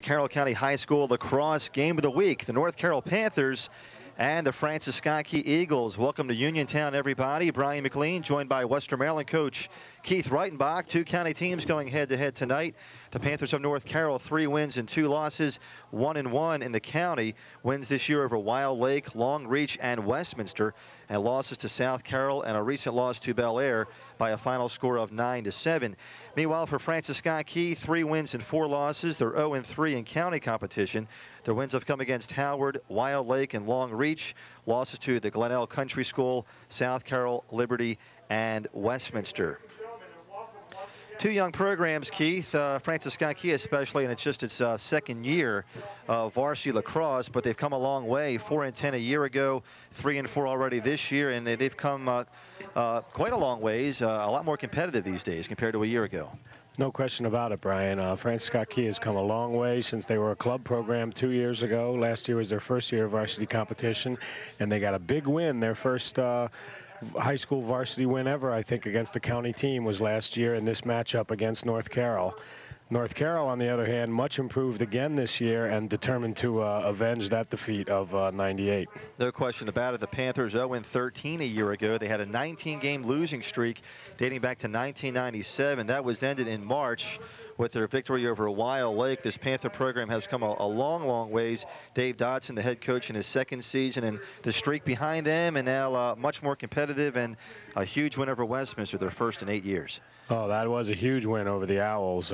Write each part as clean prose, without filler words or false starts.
Carroll County High School lacrosse game of the week. The North Carroll Panthers and the Francis Scott Key Eagles. Welcome to Uniontown, everybody. Brian McLean, joined by Western Maryland coach Keith Reitenbach. Two county teams going head-to-head tonight. The Panthers of North Carroll, 3 wins and 2 losses, 1-1 in the county. Wins this year over Wild Lake, Long Reach, and Westminster, and losses to South Carroll and a recent loss to Bel Air by a final score of 9-7. Meanwhile, for Francis Scott Key, 3 wins and 4 losses. They're 0-3 in county competition. Their wins have come against Howard, Wild Lake, and Long Reach. Losses to the Glenelg Country School, South Carroll, Liberty, and Westminster. 2 young programs, Keith, Francis Scott Key especially, and it's just its second year of varsity lacrosse, but they've come a long way. 4-10 a year ago, 3-4 already this year, and they've come quite a long ways, a lot more competitive these days compared to a year ago. No question about it, Brian. Francis Scott Key has come a long way since they were a club program 2 years ago. Last year was their first year of varsity competition, and they got a big win. Their first high school varsity win ever, I think, against the county team was last year in this matchup against North Carroll. North Carroll, on the other hand, much improved again this year and determined to avenge that defeat of '98. No question about it. The Panthers 0-13 a year ago. They had a 19-game losing streak dating back to 1997. That was ended in March with their victory over Wild Lake. This Panther program has come a long, long ways. Dave Dodson, the head coach in his second season, and the streak behind them, and now much more competitive, and a huge win over Westminster, their first in 8 years. Oh, that was a huge win over the Owls.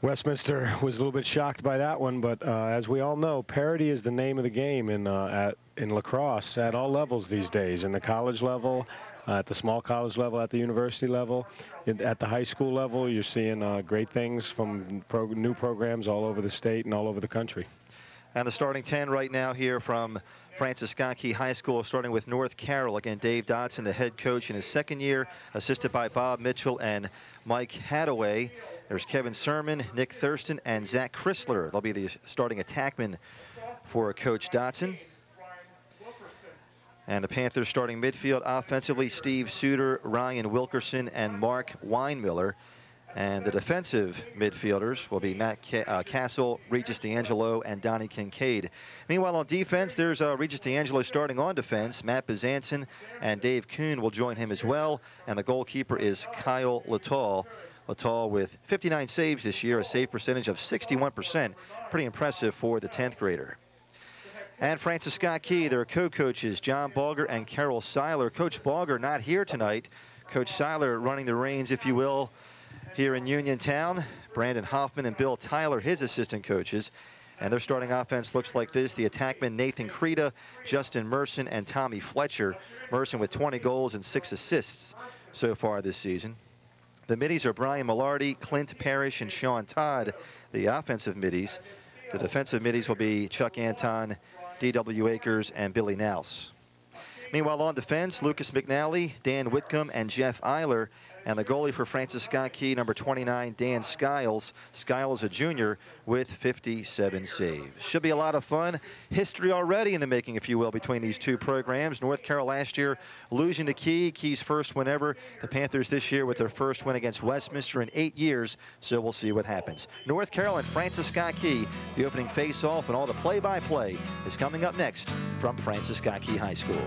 Westminster was a little bit shocked by that one, but as we all know, parity is the name of the game in lacrosse at all levels these days, in the college level, at the small college level, at the university level, at the high school level. You're seeing great things from new programs all over the state and all over the country. And the starting 10 right now here from Francis Scott Key High School, starting with North Carroll. Again, Dave Dodson, the head coach in his second year, assisted by Bob Mitchell and Mike Hadaway. There's Kevin Sermon, Nick Thurston, and Zach Chrysler. They'll be the starting attackmen for Coach Dodson. And the Panthers starting midfield offensively, Steve Suter, Ryan Wilkerson, and Mark Weinmiller. And the defensive midfielders will be Matt Castle, Regis D'Angelo, and Donnie Kincaid. Meanwhile, on defense, there's Regis D'Angelo starting on defense. Matt Bezanson and Dave Kuhn will join him as well. And the goalkeeper is Kyle Littall. Littall with 59 saves this year, a save percentage of 61%. Pretty impressive for the 10th grader. And Francis Scott Key, their co-coaches, John Balger and Carroll Seiler. Coach Balger not here tonight. Coach Seiler running the reins, if you will, here in Uniontown. Brandon Hoffman and Bill Tyler, his assistant coaches. And their starting offense looks like this. The attackmen Nathan Creta, Justin Merson, and Tommy Fletcher. Merson with 20 goals and 6 assists so far this season. The middies are Brian Millardi, Clint Parrish, and Sean Todd, the offensive middies. The defensive middies will be Chuck Anton, D.W. Akers, and Billy Nouse. Meanwhile, on defense, Lucas McNally, Dan Whitcomb, and Jeff Eiler. And the goalie for Francis Scott Key, number 29, Dan Skiles. Skiles, a junior, with 57 saves. Should be a lot of fun. History already in the making, if you will, between these two programs. North Carroll last year losing to Key, Key's first win ever. The Panthers this year with their first win against Westminster in 8 years, so we'll see what happens. North Carroll and Francis Scott Key, the opening face-off, and all the play-by-play is coming up next from Francis Scott Key High School.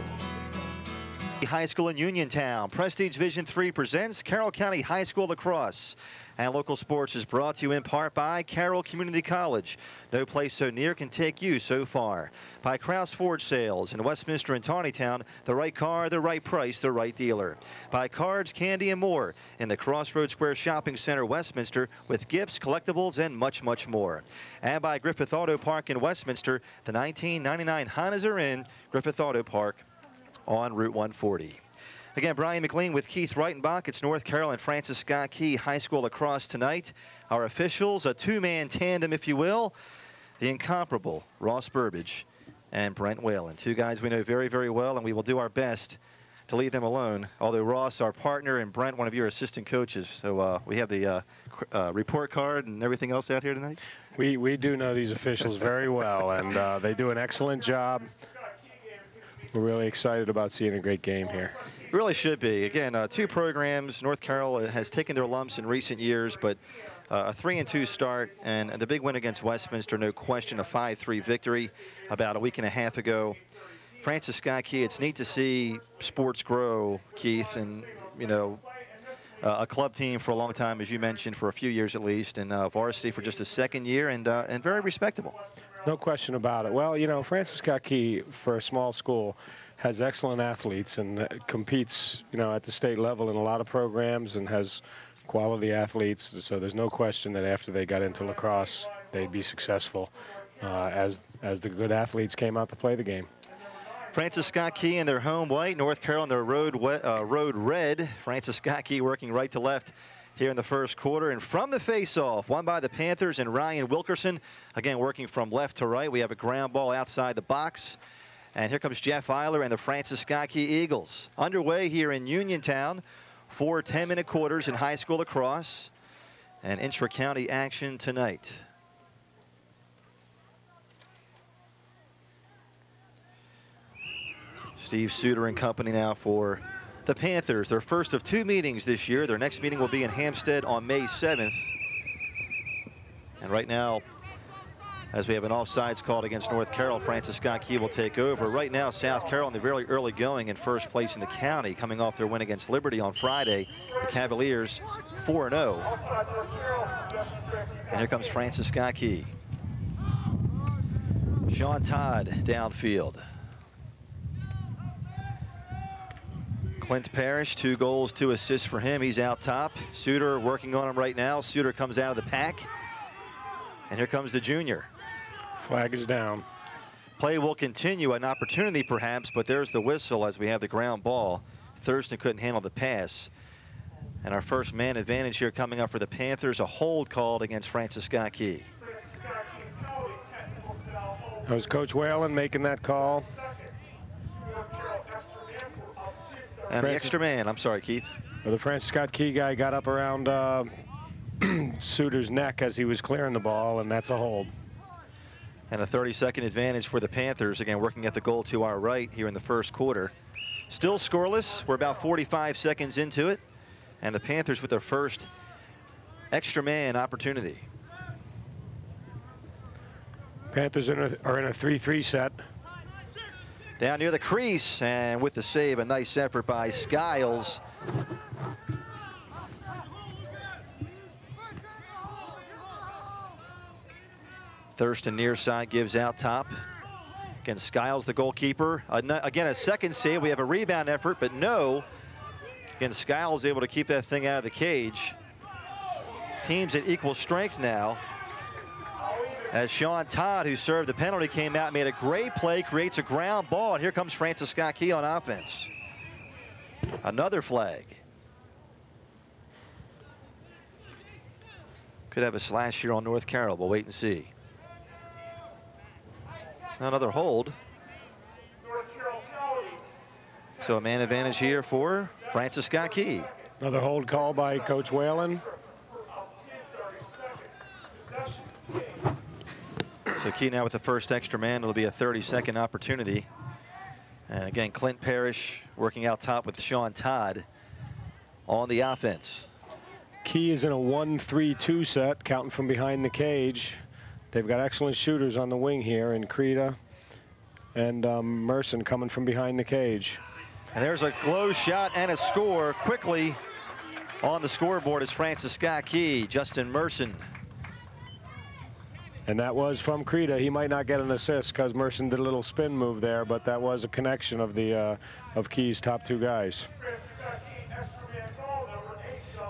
High School in Uniontown. Prestige Vision 3 presents Carroll County High School Lacrosse. And local sports is brought to you in part by Carroll Community College. No place so near can take you so far. By Krause Ford Sales in Westminster and Tawnytown. The right car, the right price, the right dealer. By Cards, Candy, and more in the Crossroads Square Shopping Center, Westminster, with gifts, collectibles, and much, much more. And by Griffith Auto Park in Westminster. The 1999 Hondas are in Griffith Auto Park on Route 140. Again, Brian McLean with Keith Reitenbach. It's North Carroll and Francis Scott Key High School lacrosse tonight. Our officials, a 2-man tandem, if you will. The incomparable Ross Burbage and Brent Whalen. 2 guys we know very, very well, and we will do our best to leave them alone. Although Ross, our partner, and Brent, one of your assistant coaches. So we have the report card and everything else out here tonight. We do know these officials very well, and they do an excellent job. We're really excited about seeing a great game here. It really should be. Again, 2 programs. North Carroll has taken their lumps in recent years, but a 3-2 start, and the big win against Westminster, no question, a 5-3 victory about a week and a half ago. Francis Scott Key, it's neat to see sports grow, Keith, and, you know, a club team for a long time, as you mentioned, for a few years at least, and varsity for just the second year, and very respectable. No question about it. Well, you know, Francis Scott Key, for a small school, has excellent athletes and competes, you know, at the state level in a lot of programs and has quality athletes. So there's no question that after they got into lacrosse, they'd be successful as the good athletes came out to play the game. Francis Scott Key in their home white, North Carroll in their road red. Francis Scott Key working right to left here in the first quarter. And from the face-off, won by the Panthers and Ryan Wilkerson. Again, working from left to right. We have a ground ball outside the box. And here comes Jeff Eiler and the Francis Scott Key Eagles. Underway here in Uniontown. 4 10-minute quarters in high school lacrosse. And intra-county action tonight. Steve Suter and company now for the Panthers. Their first of 2 meetings this year. Their next meeting will be in Hampstead on May 7th. And right now, as we have an offsides called against North Carroll, Francis Scott Key will take over. Right now, South Carroll in the very early going in first place in the county, coming off their win against Liberty on Friday. The Cavaliers 4-0. And here comes Francis Scott Key. Sean Todd downfield. Clint Parrish, 2 goals, 2 assists for him. He's out top. Suter working on him right now. Suter comes out of the pack. And here comes the junior. Flag is down. Play will continue, an opportunity perhaps, but there's the whistle as we have the ground ball. Thurston couldn't handle the pass. And our first man advantage here coming up for the Panthers, a hold called against Francis Scott Key. That was Coach Whalen making that call. And the extra man, I'm sorry, Keith. Well, the Francis Scott Key guy got up around Suter's neck as he was clearing the ball, and that's a hold. And a 30-second advantage for the Panthers, again working at the goal to our right here in the first quarter. Still scoreless. We're about 45 seconds into it. And the Panthers with their first extra man opportunity. Panthers are in a 3-3 set. Down near the crease, and with the save, a nice effort by Skiles. Thurston near side gives out top. Again, Skiles, the goalkeeper. Again, a second save. We have a rebound effort, but no. Again, Skiles able to keep that thing out of the cage. Teams at equal strength now. As Sean Todd, who served the penalty, came out and made a great play, creates a ground ball, and here comes Francis Scott Key on offense. Another flag. Could have a slash here on North Carroll. We'll wait and see. Another hold. So a man advantage here for Francis Scott Key. Another hold call by Coach Whalen. So Key now with the first extra man. It'll be a 30-second opportunity. And again, Clint Parrish working out top with Sean Todd on the offense. Key is in a 1-3-2 set, counting from behind the cage. They've got excellent shooters on the wing here in Creta and Merson coming from behind the cage. And there's a close shot and a score. Quickly on the scoreboard is Francis Scott Key, Justin Merson. And that was from Creta. He might not get an assist because Merson did a little spin move there, but that was a connection of the of Key's top 2 guys.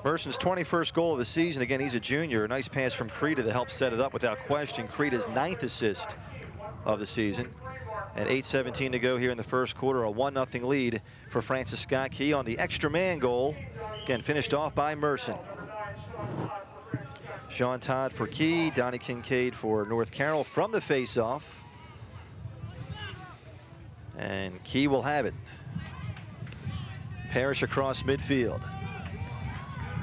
Merson's 21st goal of the season. Again, he's a junior. A nice pass from Creta to help set it up without question. Creta's 9th assist of the season. And 8:17 to go here in the first quarter. A 1-0 lead for Francis Scott Key on the extra man goal. Again, finished off by Merson. Sean Todd for Key, Donnie Kincaid for North Carroll from the face-off. And Key will have it. Parrish across midfield.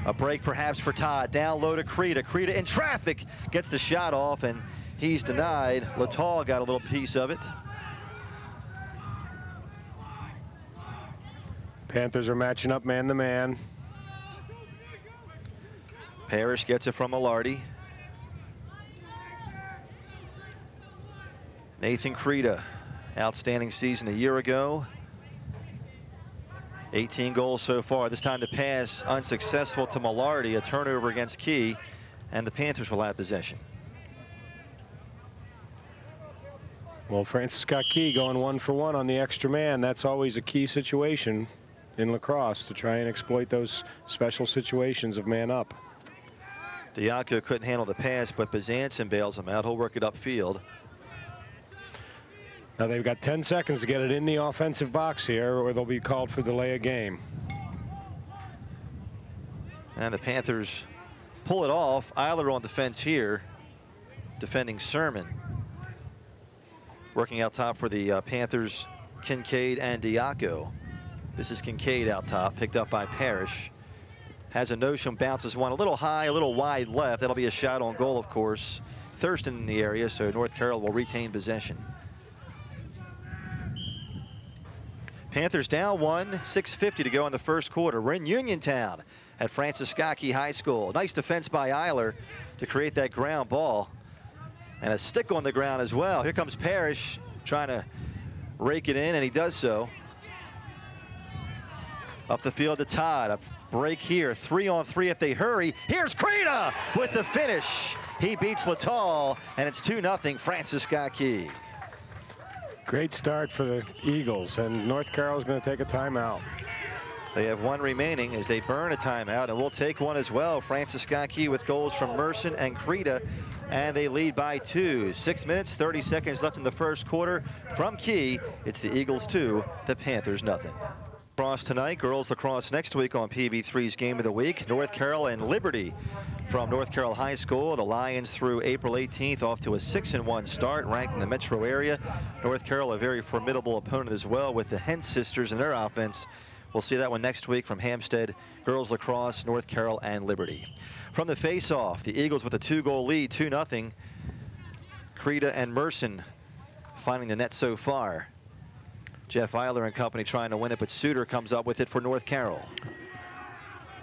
A break perhaps for Todd. Down low to Creta. Creta in traffic. Gets the shot off, and he's denied. Littall got a little piece of it. Panthers are matching up man to man. Parrish gets it from Milardi. Nathan Creda, outstanding season a year ago. 18 goals so far. This time the pass unsuccessful to Milardi, a turnover against Key, and the Panthers will have possession. Well, Francis Scott Key going 1-for-1 on the extra man. That's always a key situation in lacrosse, to try and exploit those special situations of man up. Diaco couldn't handle the pass, but Bezanson bails him out. He'll work it upfield. Now they've got 10 seconds to get it in the offensive box here, or they'll be called for delay of game. And the Panthers pull it off. Eiler on defense here, defending Sermon. Working out top for the Panthers, Kincaid and Diaco. This is Kincaid out top, picked up by Parrish. Has a notion, bounces one a little high, a little wide left. That'll be a shot on goal, of course. Thurston in the area, so North Carroll will retain possession. Panthers down 1, 6:50 to go in the first quarter. We're in Uniontown at Francis Scott Key High School. Nice defense by Eiler to create that ground ball. And a stick on the ground as well. Here comes Parrish trying to rake it in, and he does so. Up the field to Todd. A break here. 3-on-3 if they hurry. Here's Creda with the finish. He beats Littall, and it's 2-0 Francis Scott Key. Great start for the Eagles, and North Carroll's going to take a timeout. They have one remaining as they burn a timeout, and we'll take one as well. Francis Scott Key with goals from Merson and Creda, and they lead by 2. 6 minutes, 30 seconds left in the first quarter. From Key, it's the Eagles 2, the Panthers nothing. Lacrosse tonight, girls lacrosse next week on PB3's Game of the Week. North Carroll and Liberty from North Carroll High School. The Lions through April 18th off to a 6-1 start, ranked in the metro area. North Carroll a very formidable opponent as well with the Hens sisters and their offense. We'll see that one next week from Hampstead, girls lacrosse, North Carroll and Liberty. From the face-off, the Eagles with a 2-goal lead, 2-0. Creda and Merson finding the net so far. Jeff Eiler and company trying to win it, but Suter comes up with it for North Carroll.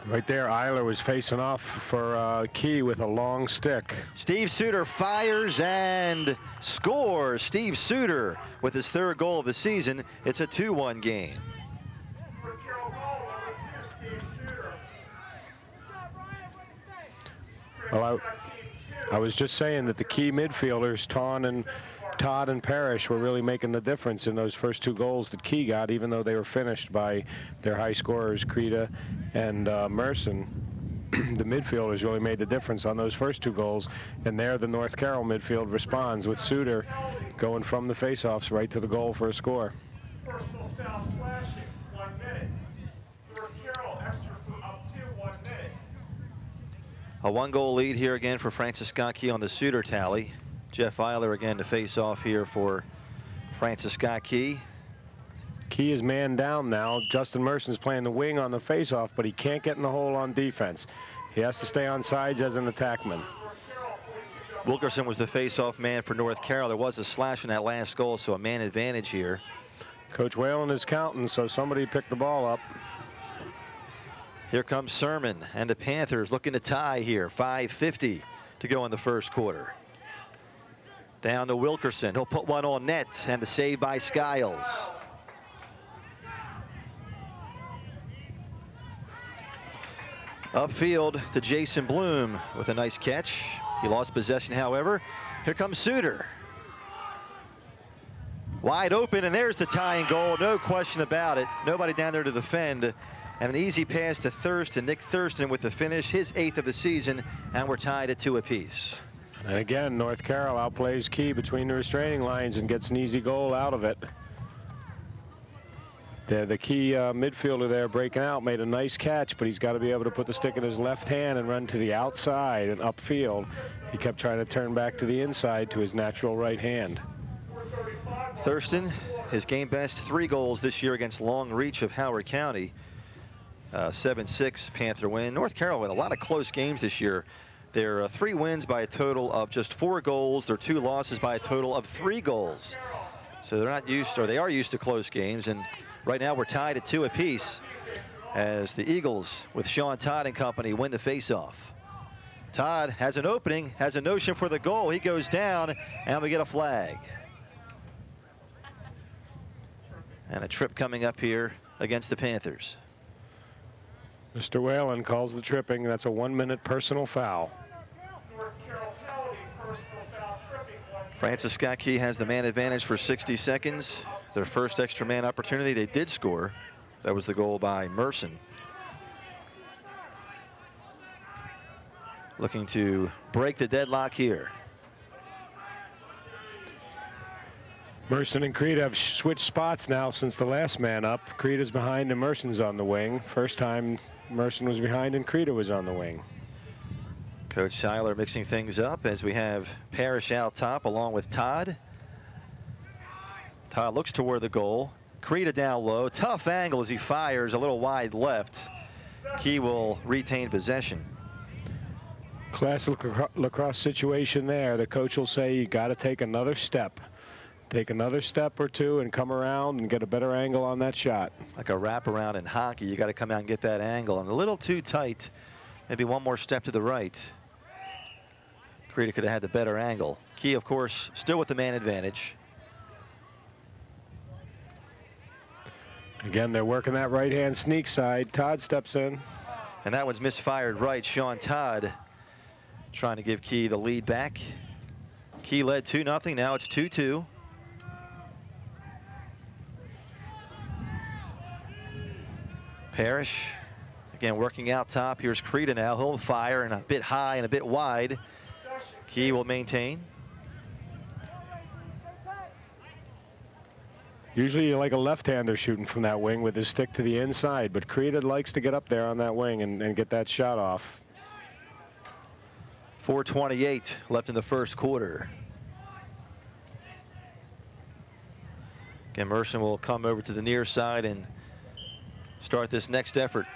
Right there, Eiler was facing off for Key with a long stick. Steve Suter fires and scores. Steve Suter with his 3rd goal of the season. It's a 2-1 game. Well, I was just saying that the Key midfielders, Todd and Parrish, were really making the difference in those first 2 goals that Key got, even though they were finished by their high scorers, Creda and Merson. The midfielders really made the difference on those first 2 goals, and there the North Carroll midfield responds with Suter going from the faceoffs right to the goal for a score. Personal foul slashing, 1 minute. North Carroll extra up to 1 minute. A 1-goal lead here again for Francis Scott Key on the Suter tally. Jeff Eiler again to face off here for Francis Scott Key. Key is man down now. Justin Merson's playing the wing on the faceoff, but he can't get in the hole on defense. He has to stay on sides as an attackman. Wilkerson was the face-off man for North Carroll. There was a slash in that last goal, so a man advantage here. Coach Whalen is counting, so somebody picked the ball up. Here comes Sermon and the Panthers looking to tie here. 5:50 to go in the first quarter. Down to Wilkerson. He'll put one on net, and the save by Skiles. Upfield to Jason Bloom with a nice catch. He lost possession, however. Here comes Suter. Wide open, and there's the tying goal. No question about it. Nobody down there to defend. And an easy pass to Thurston. Nick Thurston with the finish, his 8th of the season, and we're tied at 2 apiece. And again, North Carroll outplays Key between the restraining lines and gets an easy goal out of it. The Key midfielder there breaking out made a nice catch, but he's got to be able to put the stick in his left hand and run to the outside and upfield. He kept trying to turn back to the inside to his natural right hand. Thurston, his game best 3 goals this year against Long Reach of Howard County. 7-6 Panther win. North Carroll with a lot of close games this year. Their 3 wins by a total of just 4 goals. Their 2 losses by a total of 3 goals. So they're not used, or they are used to close games. And right now we're tied at 2 apiece as the Eagles with Sean Todd and company win the faceoff. Todd has an opening, has a notion for the goal. He goes down, and we get a flag. And a trip coming up here against the Panthers. Mr. Whalen calls the tripping. That's a 1-minute personal foul. Francis Scott Key has the man advantage for 60 seconds. Their first extra man opportunity, they did score. That was the goal by Merson. Looking to break the deadlock here. Merson and Creed have switched spots now since the last man up. Creed is behind and Merson's on the wing. First time Merson was behind and Creed was on the wing. Coach Seiler mixing things up as we have Parrish out top along with Todd. Todd looks toward the goal. Creed down low. Tough angle as he fires a little wide left. Key will retain possession. Classic lacrosse situation there. The coach will say you got to take another step. Take another step or two and come around and get a better angle on that shot. Like a wraparound in hockey, you got to come out and get that angle. And a little too tight. Maybe one more step to the right. Creed could have had the better angle. Key, of course, still with the man advantage. Again, they're working that right-hand sneak side. Todd steps in. And that one's misfired right. Sean Todd trying to give Key the lead back. Key led 2-0. Now it's 2-2. Parrish, again, working out top. Here's Creed now. He'll fire and a bit high and a bit wide. Key will maintain. Usually you like a left-hander shooting from that wing with his stick to the inside, but Creed likes to get up there on that wing and get that shot off. 4:28 left in the first quarter. Again, Merson will come over to the near side and start this next effort.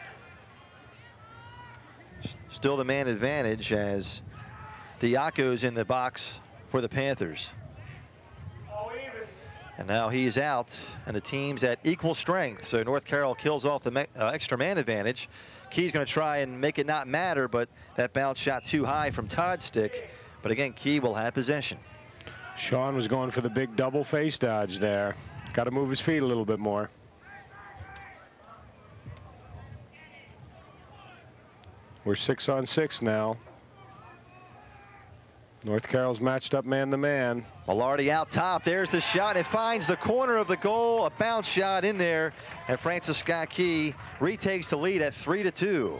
Still the man advantage as Diaco's in the box for the Panthers. And now he's out, and the team's at equal strength. So North Carroll kills off the extra man advantage. Key's going to try and make it not matter, but that bounce shot too high from Todd's stick. But again, Key will have possession. Sean was going for the big double face dodge there. Got to move his feet a little bit more. We're 6-on-6 now. North Carroll's matched up man-to-man. Mallardi out top. There's the shot. It finds the corner of the goal. A bounce shot in there. And Francis Scott Key retakes the lead at 3-2.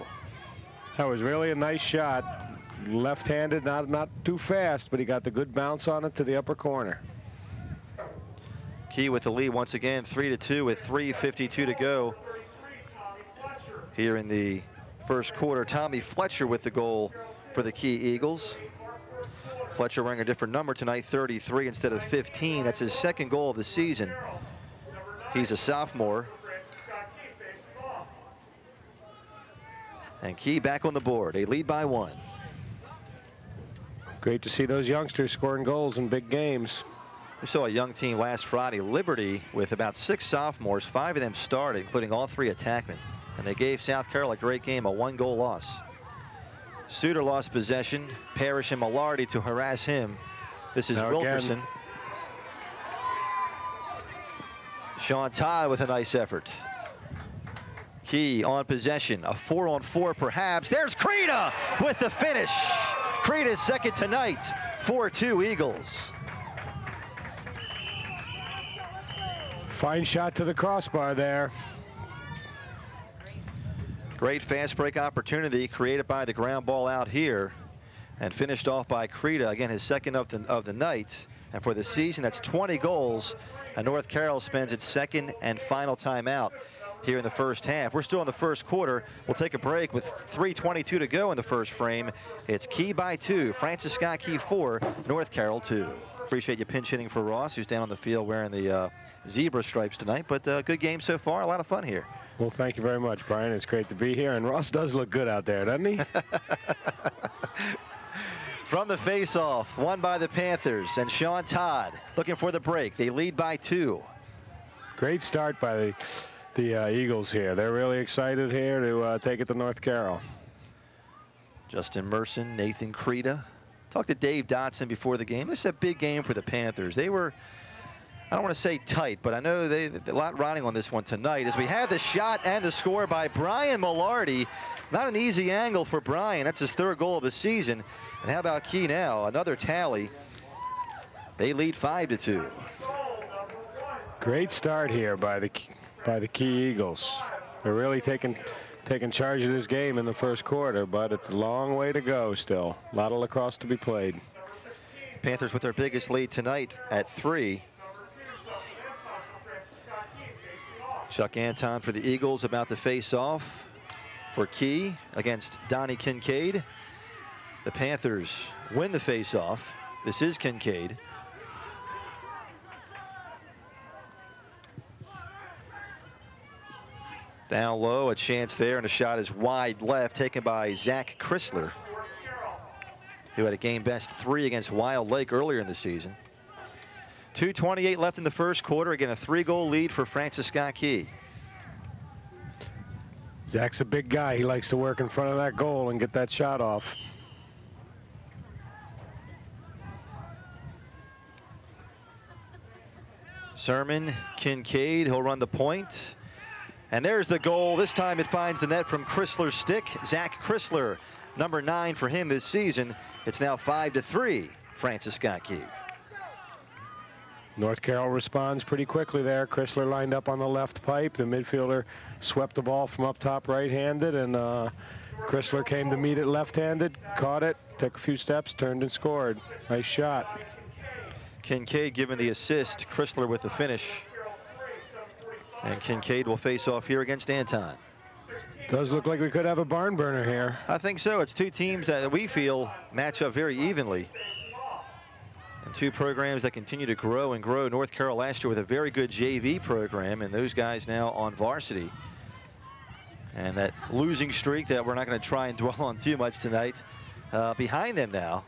That was really a nice shot. Left-handed, not too fast, but he got the good bounce on it to the upper corner. Key with the lead once again, 3-2 with 3:52 to go here in the first quarter. Tommy Fletcher with the goal for the Key Eagles. Fletcher wearing a different number tonight, 33 instead of 15. That's his second goal of the season. He's a sophomore. And Key back on the board. They lead by 1. Great to see those youngsters scoring goals in big games. We saw a young team last Friday, Liberty, with about 6 sophomores. 5 of them started, including all 3 attackmen. And they gave South Carroll a great game, a 1-goal loss. Suter lost possession. Parrish and Mallardi to harass him. This is Wilkerson. Again. Sean Todd with a nice effort. Key on possession. A 4-on-4 perhaps. There's Creda with the finish. Creda's second tonight. 4-2 Eagles. Fine shot to the crossbar there. Great fast break opportunity created by the ground ball out here and finished off by Creda. Again, his second of the night. And for the season, that's 20 goals. And North Carroll spends its second and final timeout here in the first half. We're still in the first quarter. We'll take a break with 3:22 to go in the first frame. It's Key by 2. Francis Scott Key 4, North Carroll 2. Appreciate you pinch hitting for Ross, who's down on the field wearing the zebra stripes tonight. But good game so far. A lot of fun here. Well, thank you very much, Brian. It's great to be here. And Ross does look good out there, doesn't he? From the face-off, won by the Panthers. And Sean Todd looking for the break. They lead by 2. Great start by the Eagles here. They're really excited here to take it to North Carroll. Justin Merson, Nathan Creda. Talked to Dave Dotson before the game. This is a big game for the Panthers. They were, I don't want to say tight, but I know a lot riding on this one tonight as we have the shot and the score by Brian Millardi. Not an easy angle for Brian. That's his 3rd goal of the season. And how about Key now? Another tally. They lead 5-2. Great start here by the Key Eagles. They're really taking charge of this game in the 1st quarter, but it's a long way to go still. A lot of lacrosse to be played. Panthers with their biggest lead tonight at 3. Chuck Anton for the Eagles about to face off for Key against Donnie Kincaid. The Panthers win the face-off. This is Kincaid. Down low, a chance there, and a shot is wide left, taken by Zach Chrysler, who had a game-best 3 against Wild Lake earlier in the season. 2:28 left in the 1st quarter. Again, a 3-goal lead for Francis Scott Key. Zach's a big guy. He likes to work in front of that goal and get that shot off. Sermon, Kincaid, he'll run the point. And there's the goal. This time it finds the net from Chrysler's stick. Zach Chrysler, number 9 for him this season. It's now 5-3, Francis Scott Key. North Carroll responds pretty quickly there. Chrysler lined up on the left pipe. The midfielder swept the ball from up top right-handed, and Chrysler came to meet it left-handed, caught it, took a few steps, turned and scored. Nice shot. Kincaid given the assist, Chrysler with the finish. And Kincaid will face off here against Anton. Does look like we could have a barn burner here. I think so. It's 2 teams that we feel match up very evenly. And 2 programs that continue to grow and grow. North Carroll last year with a very good JV program, and those guys now on varsity. And that losing streak that we're not going to try and dwell on too much tonight, behind them now.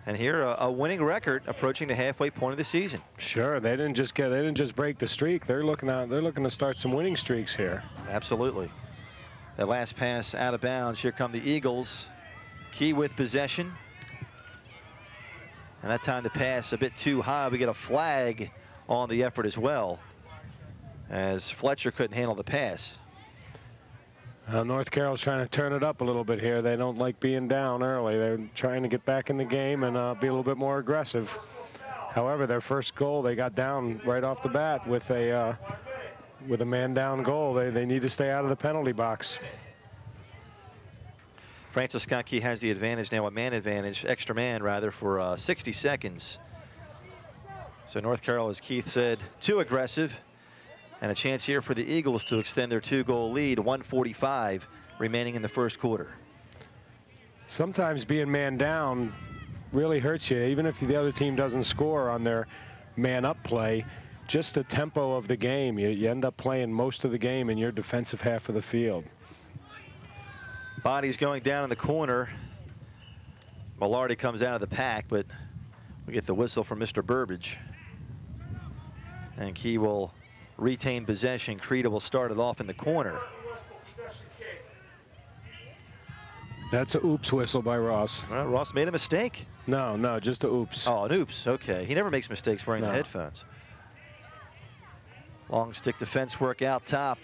And here a winning record approaching the halfway point of the season. Sure, they didn't just break the streak. They're looking to start some winning streaks here. Absolutely. That last pass out of bounds. Here come the Eagles. Key with possession. And that time the pass a bit too high. We get a flag on the effort as well, as Fletcher couldn't handle the pass. North Carroll's trying to turn it up a little bit here. They don't like being down early. They're trying to get back in the game and be a little bit more aggressive. However, their first goal, they got down right off the bat with a man down goal. They need to stay out of the penalty box. Francis Scott Key has the advantage now, a man advantage, extra man rather, for 60 seconds. So North Carroll, as Keith said, too aggressive. And a chance here for the Eagles to extend their 2-goal lead. 1:45 remaining in the 1st quarter. Sometimes being man down really hurts you, even if the other team doesn't score on their man up play. Just the tempo of the game, you end up playing most of the game in your defensive half of the field. Bodies going down in the corner. Millardi comes out of the pack, but we get the whistle from Mr. Burbage. And Key will retain possession. Creda will start it off in the corner. That's a oops whistle by Ross. Well, Ross made a mistake. No, just a oops. Oh, an oops. Okay. He never makes mistakes wearing the headphones. Long stick defense work out top.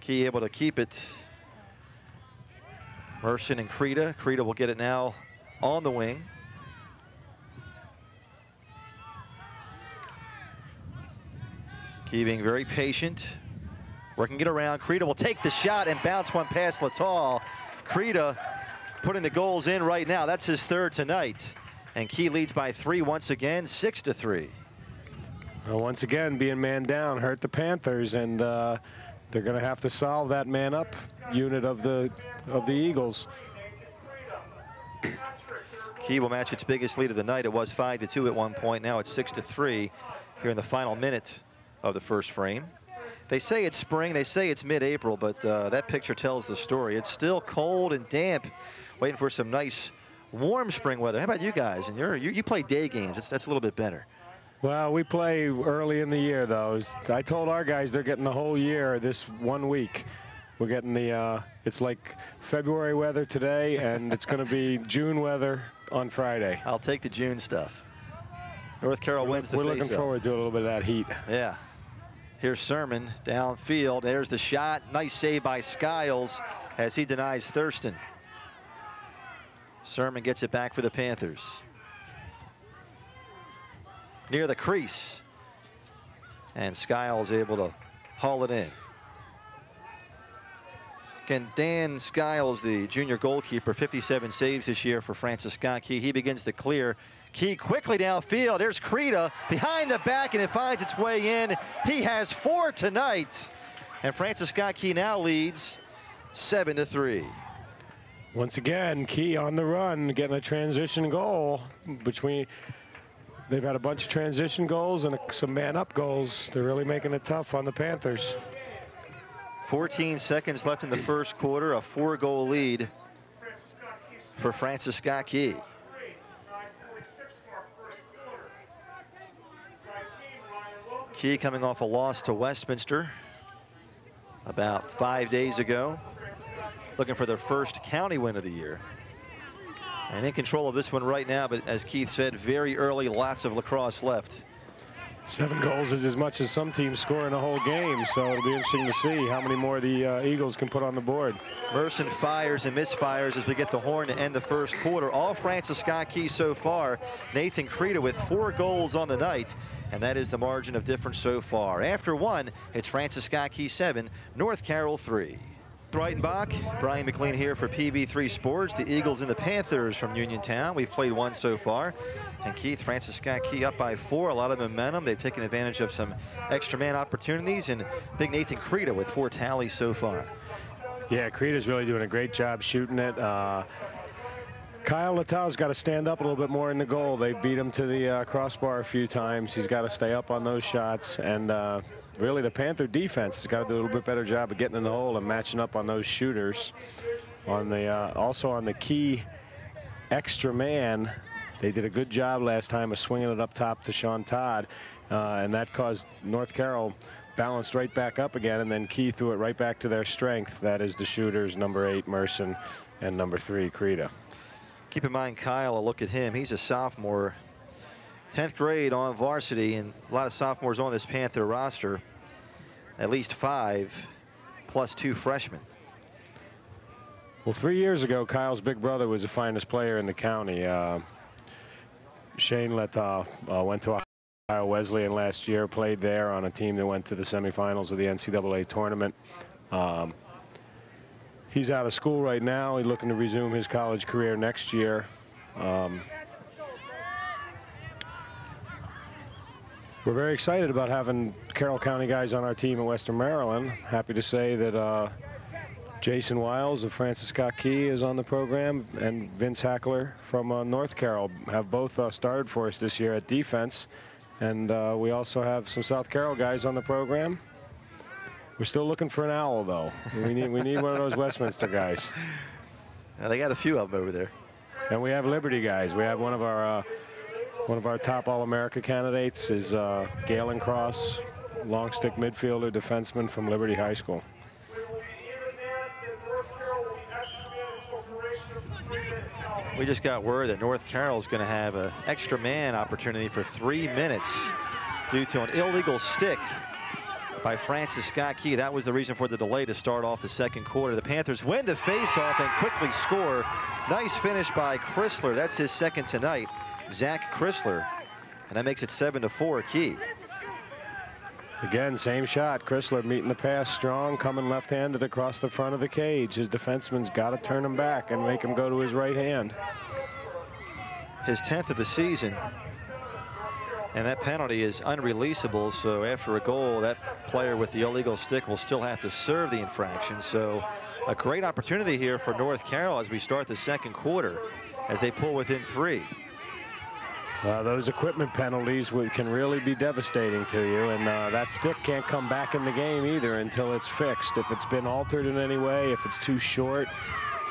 Key able to keep it. Merson and Creda. Creda will get it now on the wing. Key being very patient, working it around. Creda will take the shot and bounce one past Latal. Creda putting the goals in right now. That's his 3rd tonight. And Key leads by 3 once again, 6-3. Well, once again, being man down hurt the Panthers, and they're going to have to solve that man up unit of the Eagles. Key will match its biggest lead of the night. It was 5-2 at one point. Now it's 6-3 here in the final minute of the 1st frame. They say it's spring, they say it's mid-April, but that picture tells the story. It's still cold and damp, waiting for some nice warm spring weather. How about you guys? And you play day games. That's a little bit better. Well, we play early in the year, though. I told our guys they're getting the whole year this 1 week. We're getting the, it's like February weather today, and it's going to be June weather on Friday. I'll take the June stuff. North Carroll wins the face-off. We're looking forward to a little bit of that heat. Yeah. Here's Sermon downfield. There's the shot. Nice save by Skiles as he denies Thurston. Sermon gets it back for the Panthers. Near the crease. And Skiles able to haul it in. Again, Dan Skiles, the junior goalkeeper, 57 saves this year for Francis Scott Key. He begins to clear. Key quickly downfield. There's Creta behind the back, and it finds its way in. He has 4 tonight. And Francis Scott Key now leads 7-3. Once again, Key on the run, getting a transition goal. They've had a bunch of transition goals and some man-up goals. They're really making it tough on the Panthers. 14 seconds left in the first quarter, a 4-goal lead for Francis Scott Key. Key coming off a loss to Westminster about 5 days ago, looking for their first county win of the year. And in control of this one right now, but as Keith said, very early, lots of lacrosse left. 7 goals is as much as some teams score in a whole game, so it'll be interesting to see how many more the Eagles can put on the board. Merson fires and misfires as we get the horn to end the first quarter. All Francis Scott Key so far. Nathan Creta with 4 goals on the night, and that is the margin of difference so far. After 1, it's Francis Scott Key 7, North Carroll 3. Breitenbach, Brian McLean here for PB3 Sports. The Eagles and the Panthers from Uniontown. We've played 1 so far. And Keith, Francis Scott Key up by 4, a lot of momentum. They've taken advantage of some extra man opportunities, and big Nathan Creta with 4 tallies so far. Yeah, Creta's really doing a great job shooting it. Kyle Littau's got to stand up a little bit more in the goal. They beat him to the crossbar a few times. He's got to stay up on those shots, and really the Panther defense has got to do a little bit better job of getting in the hole and matching up on those shooters. On the also on the Key extra man, they did a good job last time of swinging it up top to Sean Todd, and that caused North Carroll balanced right back up again, and then Key threw it right back to their strength. That is the shooters, number 8 Merson and number 3 Creta. Keep in mind, Kyle, a look at him. He's a sophomore, 10th grade on varsity, and a lot of sophomores on this Panther roster. At least 5, plus 2 freshmen. Well, 3 years ago, Kyle's big brother was the finest player in the county. Shane Littau went to Ohio Wesleyan last year, played there on a team that went to the semifinals of the NCAA tournament. He's out of school right now. He's looking to resume his college career next year. We're very excited about having Carroll County guys on our team in Western Maryland. Happy to say that Jason Wiles of Francis Scott Key is on the program, and Vince Hackler from North Carroll have both started for us this year at defense. And we also have some South Carroll guys on the program. We're still looking for an owl, though. We need one of those Westminster guys. They got a few of them over there. And we have Liberty guys. We have one of our top All-America candidates is Galen Cross, long stick midfielder, defenseman from Liberty High School. We just got word that North Carroll is going to have an extra man opportunity for 3 minutes due to an illegal stick by Francis Scott Key. That was the reason for the delay to start off the second quarter. The Panthers win the faceoff and quickly score. Nice finish by Chrysler. That's his second tonight, Zach Chrysler. And that makes it 7-4 Key. Again, same shot. Chrysler meeting the pass strong, coming left-handed across the front of the cage. His defenseman's got to turn him back and make him go to his right hand. His 10th of the season. And that penalty is unreleasable, so after a goal, that player with the illegal stick will still have to serve the infraction. So a great opportunity here for North Carroll as we start the second quarter, as they pull within 3. Those equipment penalties can really be devastating to you, and that stick can't come back in the game either until it's fixed. If it's been altered in any way, if it's too short,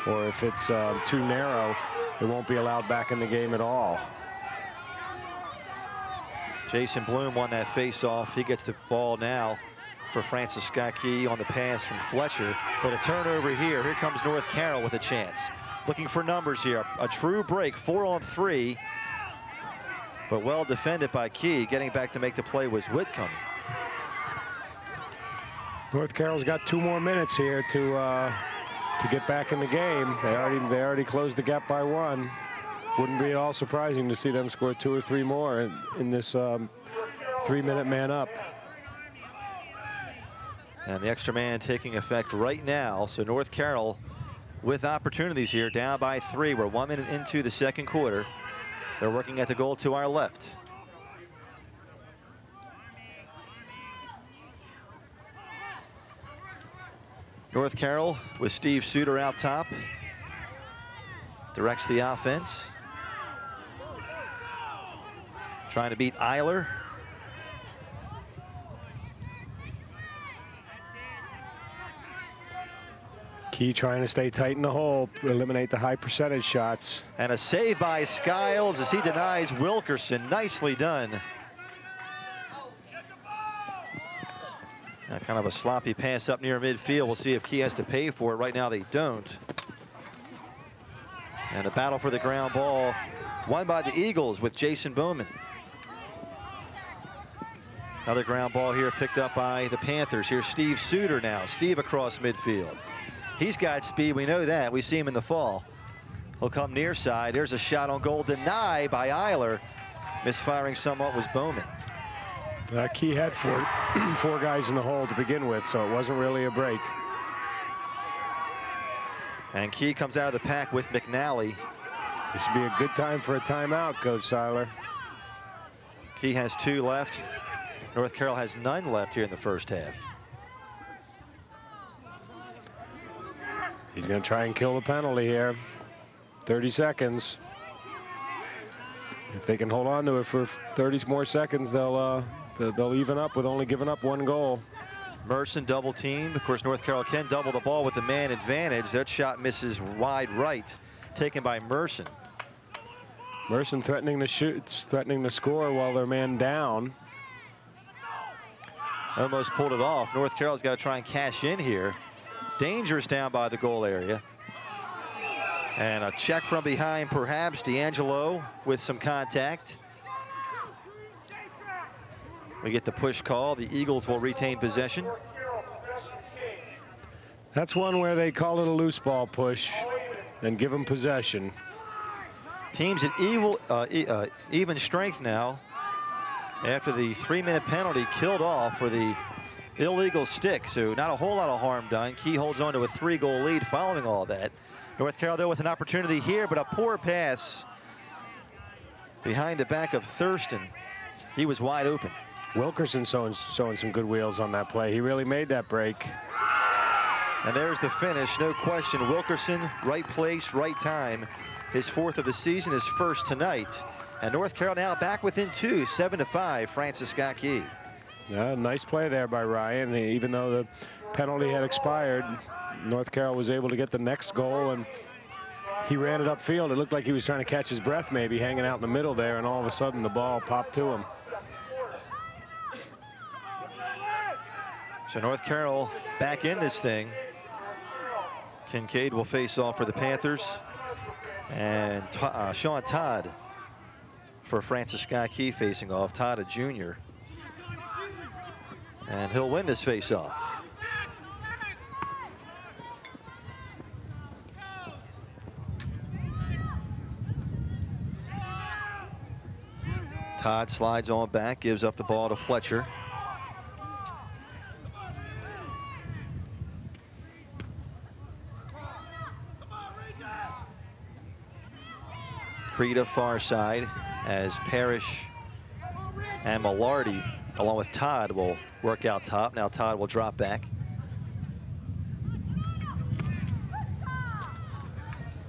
or if it's too narrow, it won't be allowed back in the game at all. Jason Bloom won that face-off. He gets the ball now for Francis Scott Key on the pass from Fletcher. But a turnover here. Here comes North Carroll with a chance. Looking for numbers here. A true break, 4-on-3. But well defended by Key. Getting back to make the play was Whitcomb. North Carroll's got 2 more minutes here to get back in the game. They already closed the gap by 1. Wouldn't be at all surprising to see them score 2 or 3 more in this 3-minute man up. And the extra man taking effect right now. So North Carroll with opportunities here, down by 3. We're 1 minute into the second quarter. They're working at the goal to our left. North Carroll with Steve Suter out top. Directs the offense. Trying to beat Eiler. Key trying to stay tight in the hole, eliminate the high percentage shots. And a save by Skiles as he denies Wilkerson. Nicely done. Kind of a sloppy pass up near midfield. We'll see if Key has to pay for it. Right now they don't. And the battle for the ground ball won by the Eagles with Jason Bowman. Another ground ball here picked up by the Panthers. Here's Steve Suter now. Steve across midfield. He's got speed, we know that. We see him in the fall. He'll come near side. There's a shot on goal denied by Eiler. Misfiring somewhat was Bowman. Key had four guys in the hole to begin with, so it wasn't really a break. And Key comes out of the pack with McNally. This would be a good time for a timeout, Coach Seiler. Key has 2 left. North Carroll has none left here in the first half. He's going to try and kill the penalty here. 30 seconds. If they can hold on to it for 30 more seconds, they'll even up with only giving up 1 goal. Merson double teamed. Of course, North Carroll can double the ball with the man advantage. That shot misses wide right, taken by Merson. Merson threatening to shoot, threatening to score while their man down. Almost pulled it off. North Carroll's got to try and cash in here. Dangerous down by the goal area. And a check from behind, perhaps. D'Angelo with some contact. We get the push call. The Eagles will retain possession. That's one where they call it a loose ball push and give them possession. Teams at even strength now after the 3-minute penalty killed off for the illegal stick. So not a whole lot of harm done. Key holds on to a 3-goal lead following all that. North Carroll though with an opportunity here, but a poor pass behind the back of Thurston. He was wide open. Wilkerson showing some good wheels on that play. He really made that break. And there's the finish, no question. Wilkerson, right place, right time. His 4th of the season, his 1st tonight. And North Carroll now back within 2, 7-5, Francis Scott Key. Yeah, nice play there by Ryan. Even though the penalty had expired, North Carroll was able to get the next goal, and he ran it upfield. It looked like he was trying to catch his breath, maybe hanging out in the middle there, and all of a sudden the ball popped to him. So North Carroll back in this thing. Kincaid will face off for the Panthers. And Sean Todd for Francis Scott Key facing off. Todd, a junior. And he'll win this face-off. Todd slides on back, gives up the ball to Fletcher. Creta far side as Parrish and Millardi along with Todd will work out top. Now Todd will drop back.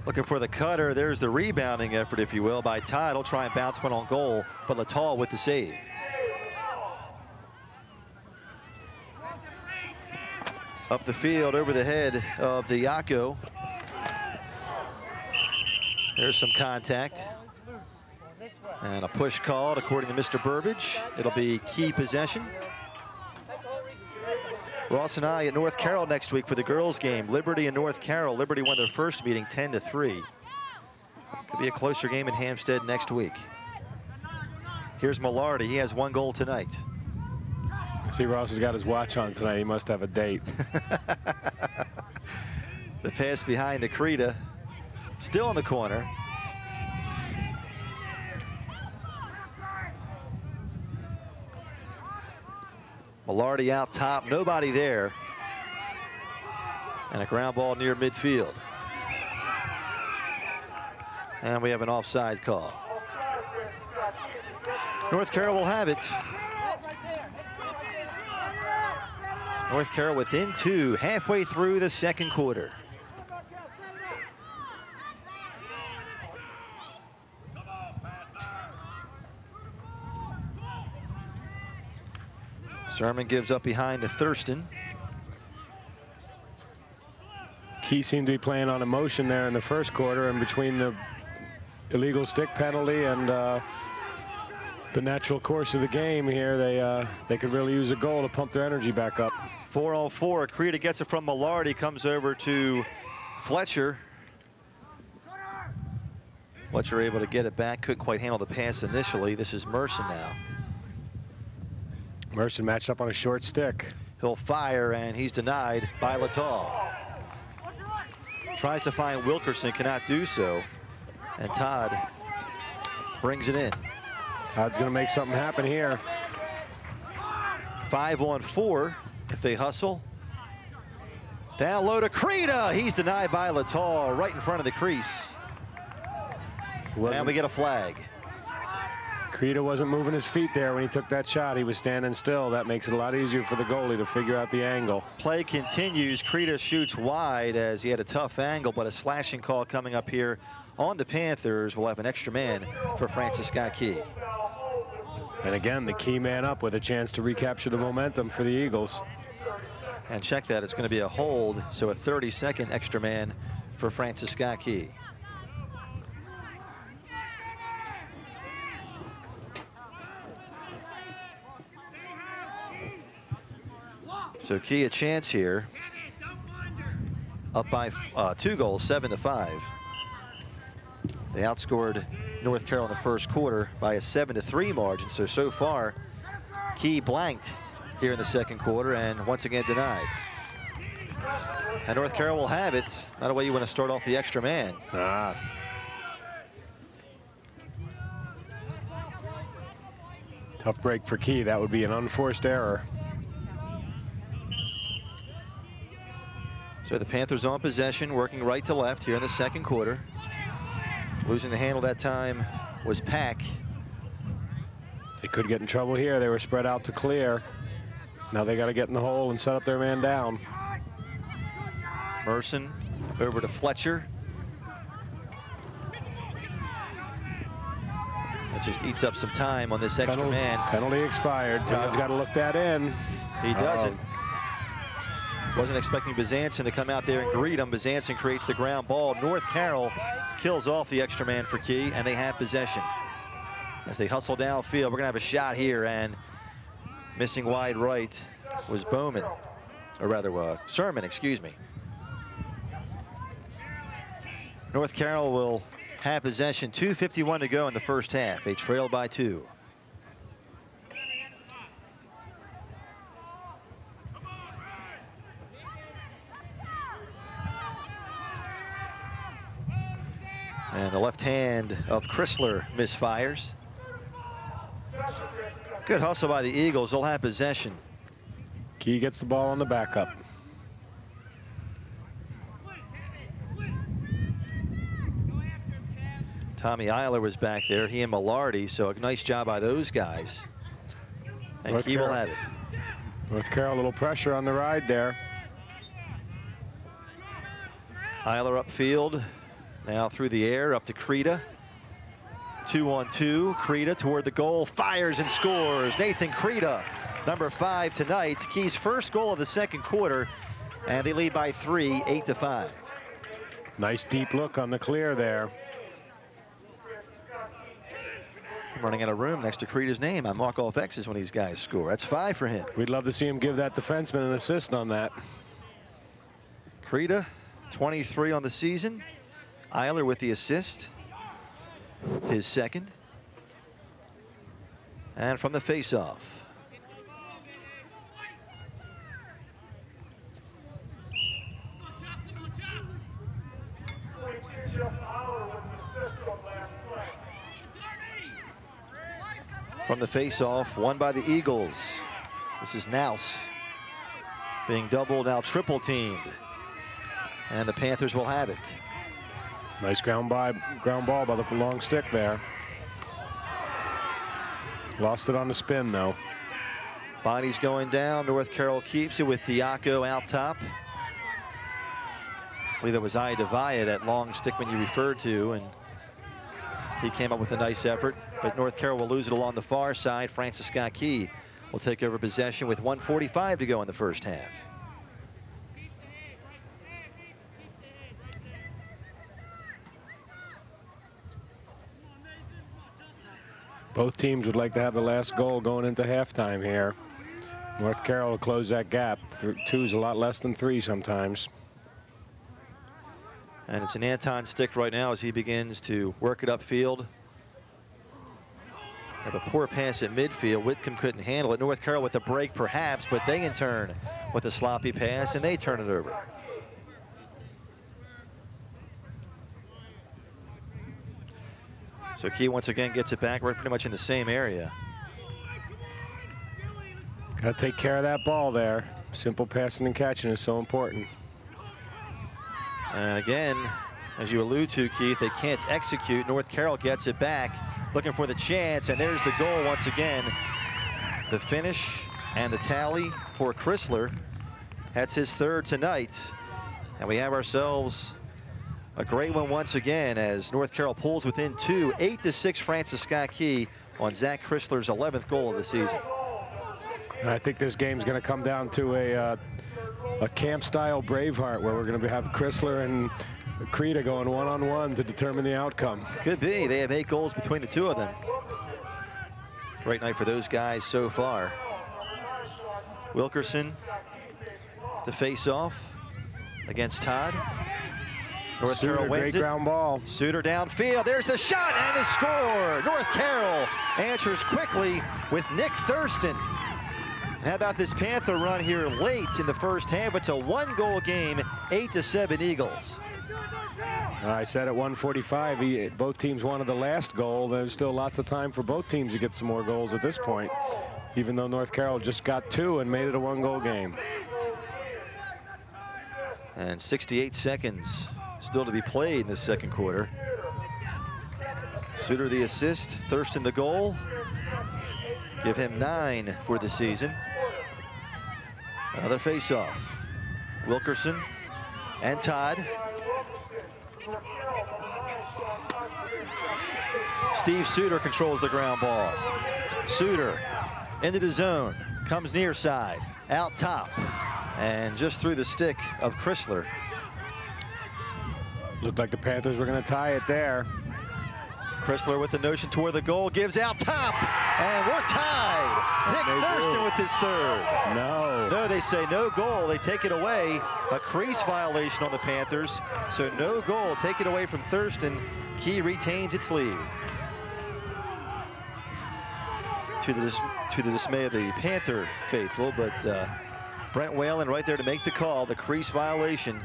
Looking for the cutter. There's the rebounding effort, if you will, by Todd. He'll try and bounce one on goal, but Littall with the save. Up the field over the head of Diaco. There's some contact. And a push called according to Mr. Burbage. It'll be Key possession. Ross and I at North Carroll next week for the girls game. Liberty and North Carroll. Liberty won their first meeting 10-3. Could be a closer game in Hampstead next week. Here's Millardi. He has 1 goal tonight. I see Ross has got his watch on tonight. He must have a date. The pass behind the Creta. Still in the corner. Millardi out top, nobody there. And a ground ball near midfield. And we have an offside call. North Carroll will have it. North Carroll within 2, halfway through the second quarter. Sermon gives up behind to Thurston. Key seemed to be playing on emotion there in the first quarter, and between the illegal stick penalty and the natural course of the game here, they could really use a goal to pump their energy back up. 4-on-4. Creta gets it from Millardi, comes over to Fletcher. Fletcher able to get it back, couldn't quite handle the pass initially. This is Merson now. Merson matched up on a short stick. He'll fire, and he's denied by Latal. Tries to find Wilkerson, cannot do so. And Todd brings it in. Todd's going to make something happen here. 5-on-4 if they hustle. Down low to Creta. He's denied by Latal right in front of the crease. And we get a flag. Creta wasn't moving his feet there when he took that shot. He was standing still. That makes it a lot easier for the goalie to figure out the angle. Play continues. Creta shoots wide as he had a tough angle, but a slashing call coming up here on the Panthers. Will have an extra man for Francis Scott Key. And again, the key man up with a chance to recapture the momentum for the Eagles. And check that, it's going to be a hold, so a 30-second extra man for Francis Scott Key. So Key a chance here, up by 2 goals, 7-5. They outscored North Carroll in the first quarter by a 7-3 margin. So far, Key blanked here in the second quarter and once again denied. And North Carroll will have it. Not a way you want to start off the extra man. Tough break for Key. That would be an unforced error. So the Panthers on possession, working right to left here in the second quarter. Losing the handle that time was Pack. They could get in trouble here. They were spread out to clear. Now they got to get in the hole and set up their man down. Merson over to Fletcher. That just eats up some time on this extra man. Penalty expired. Todd's got to look that in. He doesn't. Wasn't expecting Byzantium to come out there and greet him. Byzantium creates the ground ball. North Carroll kills off the extra man for Key, and they have possession. As they hustle downfield, we're going to have a shot here, and missing wide right was Bowman, or rather Sermon, excuse me. North Carroll will have possession. 2:51 to go in the first half. They trail by 2. And the left hand of Chrysler misfires. Good hustle by the Eagles. They'll have possession. Key gets the ball on the backup. Tommy Eiler was back there. He and Millardi. So a nice job by those guys. And Key will have it. North Carroll, a little pressure on the ride there. Eiler upfield. Now through the air, up to Creta. 2-on-2. Creta toward the goal, fires and scores. Nathan Creta, number 5 tonight. Key's first goal of the second quarter, and they lead by 3, 8-5. Nice deep look on the clear there. running out of room next to Creda's name on mark-off X's when these guys score. That's 5 for him. We'd love to see him give that defenseman an assist on that. Creda, 23 on the season. Eiler with the assist, his second. And from the faceoff. From the faceoff, won by the Eagles. This is Naus being double, now triple teamed. And the Panthers will have it. Nice ground ball by the long stick there. Lost it on the spin, though. Body's going down. North Carroll keeps it with Diaco out top. I believe it was Iadavaya, that long stickman you referred to, and he came up with a nice effort. But North Carroll will lose it along the far side. Francis Scott Key will take over possession with 1:45 to go in the first half. Both teams would like to have the last goal going into halftime here. North Carroll will close that gap. 2 is a lot less than 3 sometimes. And it's an Anton stick right now as he begins to work it upfield. Have a poor pass at midfield. Whitcomb couldn't handle it. North Carroll with a break perhaps, but they in turn with a sloppy pass, and they turn it over. So Key once again gets it back. We're pretty much in the same area. Got to take care of that ball there. Simple passing and catching is so important. And again, as you allude to, Keith, they can't execute. North Carroll gets it back, looking for the chance, and there's the goal once again. The finish and the tally for Chrysler. That's his 3rd tonight. And we have ourselves a great one once again as North Carroll pulls within 2. 8-6 Francis Scott Key on Zach Chrysler's 11th goal of the season. And I think this game's going to come down to a camp-style Braveheart where we're going to have Chrysler and Creda going one-on-one to determine the outcome. Could be. They have 8 goals between the 2 of them. Great night for those guys so far. Wilkerson to face off against Todd. North Carroll wins great it. Ground ball. Suter downfield. There's the shot and the score. North Carroll answers quickly with Nick Thurston. How about this Panther run here late in the first half? It's a 1-goal game, 8-7 Eagles. I said at 1:45, both teams wanted the last goal. There's still lots of time for both teams to get some more goals at this point, even though North Carroll just got 2 and made it a 1-goal game. And 68 seconds still to be played in the second quarter. Suter the assist, Thurston the goal. Give him 9 for the season. Another face-off. Wilkerson and Todd. Steve Suter controls the ground ball. Suter into the zone, comes near side, out top, and just through the stick of Chrysler. Looked like the Panthers were going to tie it there. Chrysler with the notion toward the goal, gives out top, and we're tied. Nick Thurston with his 3rd. No, they say no goal. They take it away. A crease violation on the Panthers, so no goal. Take it away from Thurston. Key retains its lead. To the dismay of the Panther faithful, but Brent Whalen right there to make the call, the crease violation.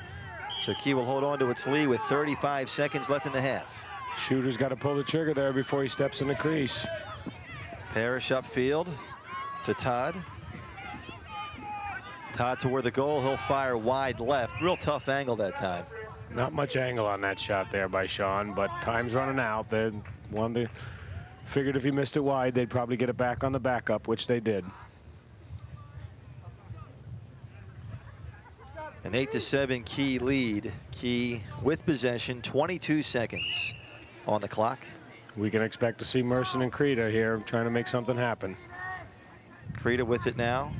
So Key will hold on to its lead with 35 seconds left in the half. Shooter's got to pull the trigger there before he steps in the crease. Parrish upfield to Todd. Todd toward the goal. He'll fire wide left. Real tough angle that time. Not much angle on that shot there by Sean, but time's running out. They figured if he missed it wide, they'd probably get it back on the backup, which they did. An 8-7 Key lead. Key with possession, 22 seconds on the clock. We can expect to see Merson and Creda here trying to make something happen. Creda with it now.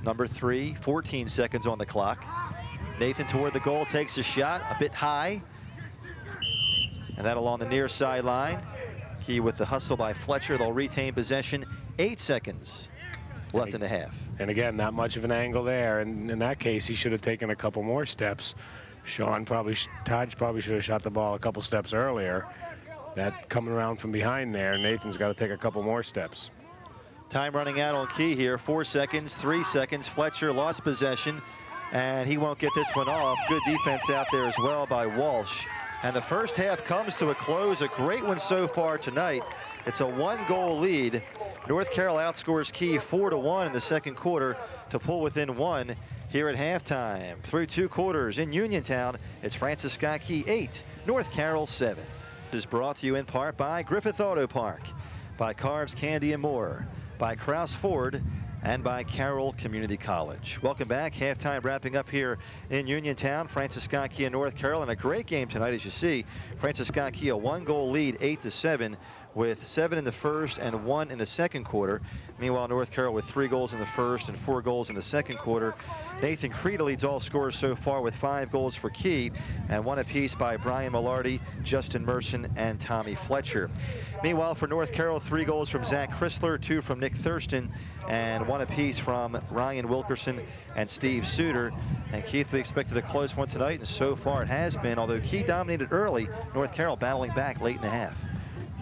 Number 3, 14 seconds on the clock. Nathan toward the goal, takes a shot, a bit high. And that along the near sideline. Key with the hustle by Fletcher. They'll retain possession. 8 seconds left in the half. And again, not much of an angle there. And in that case, he should have taken a couple more steps. Todd probably should have shot the ball a couple steps earlier. That coming around from behind there, Nathan's got to take a couple more steps. Time running out on Key here. 4 seconds, 3 seconds. Fletcher lost possession, and he won't get this one off. Good defense out there as well by Walsh. And the first half comes to a close. A great one so far tonight. It's a 1-goal lead. North Carroll outscores Key 4-1 in the second quarter to pull within 1 here at halftime. Through 2 quarters in Uniontown, it's Francis Scott Key 8, North Carroll 7. This is brought to you in part by Griffith Auto Park, by Carbs Candy and More, by Kraus Ford, and by Carroll Community College. Welcome back. Halftime wrapping up here in Uniontown. Francis Scott Key and North Carroll, and a great game tonight, as you see. Francis Scott Key a 1-goal lead, 8-7, with 7 in the first and 1 in the second quarter. Meanwhile, North Carroll with 3 goals in the first and 4 goals in the second quarter. Nathan Creed leads all scorers so far with 5 goals for Key, and 1 apiece by Brian Millardi, Justin Merson, and Tommy Fletcher. Meanwhile, for North Carroll, 3 goals from Zach Chrysler, 2 from Nick Thurston, and 1 apiece from Ryan Wilkerson and Steve Suter. And Keith, we expected a close one tonight, and so far it has been, although Key dominated early. North Carroll battling back late in the half.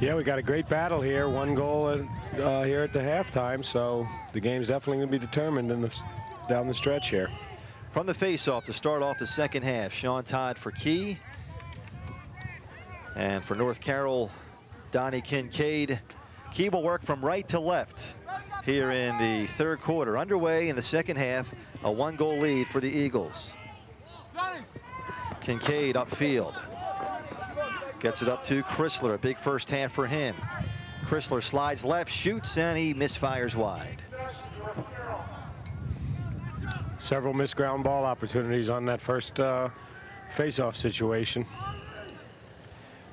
Yeah, we got a great battle here. 1 goal here at the halftime, so the game's definitely going to be determined down the stretch here. From the face-off to start off the second half, Sean Todd for Key. And for North Carroll, Donnie Kincaid. Key will work from right to left here in the third quarter. Underway in the second half, a 1-goal lead for the Eagles. Kincaid upfield. Gets it up to Chrysler, a big first half for him. Chrysler slides left, shoots, and he misfires wide. Several missed ground ball opportunities on that first face-off situation.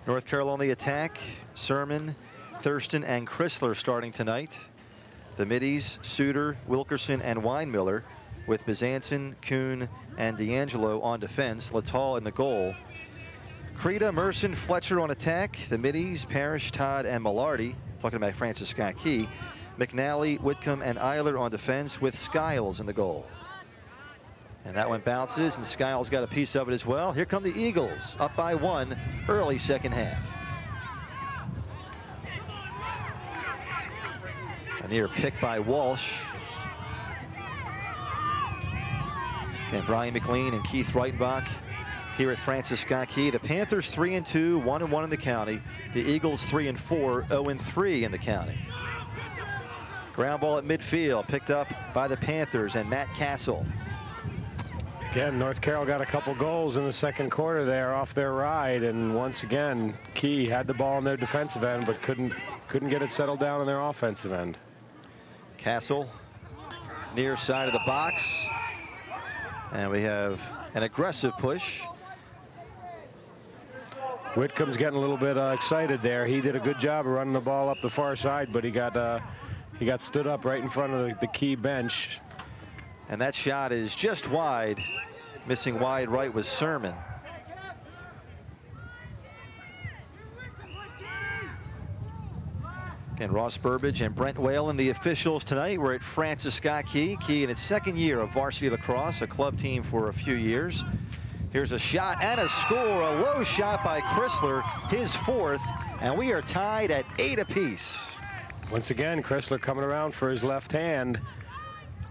North Carroll on the attack. Sermon, Thurston, and Chrysler starting tonight. The middies, Suter, Wilkerson, and Weinmiller, with Bizanson, Kuhn, and D'Angelo on defense. Littall in the goal. Creda, Merson, Fletcher on attack. The middies, Parrish, Todd, and Millardi. Talking about Francis Scott Key. McNally, Whitcomb, and Eiler on defense, with Skiles in the goal. And that one bounces, and Skiles got a piece of it as well. Here come the Eagles, up by 1, early second half. A near pick by Walsh. And Brian McLean and Keith Reitenbach here at Francis Scott Key. The Panthers 3-2, 1-1 in the county. The Eagles 3-4, 0-3 in the county. Ground ball at midfield, picked up by the Panthers and Matt Castle. Again, North Carroll got a couple goals in the second quarter there off their ride, and once again, Key had the ball in their defensive end, but couldn't get it settled down in their offensive end. Castle, near side of the box, and we have an aggressive push. Whitcomb's getting a little bit excited there. He did a good job of running the ball up the far side, but he got stood up right in front of the Key bench. And that shot is just wide. Missing wide right was Sermon. Again, Ross Burbage and Brent Whalen, the officials tonight. We're at Francis Scott Key. Key in its second year of varsity lacrosse, a club team for a few years. Here's a shot and a score. A low shot by Chrysler, his 4th, and we are tied at 8 apiece. Once again, Chrysler coming around for his left hand.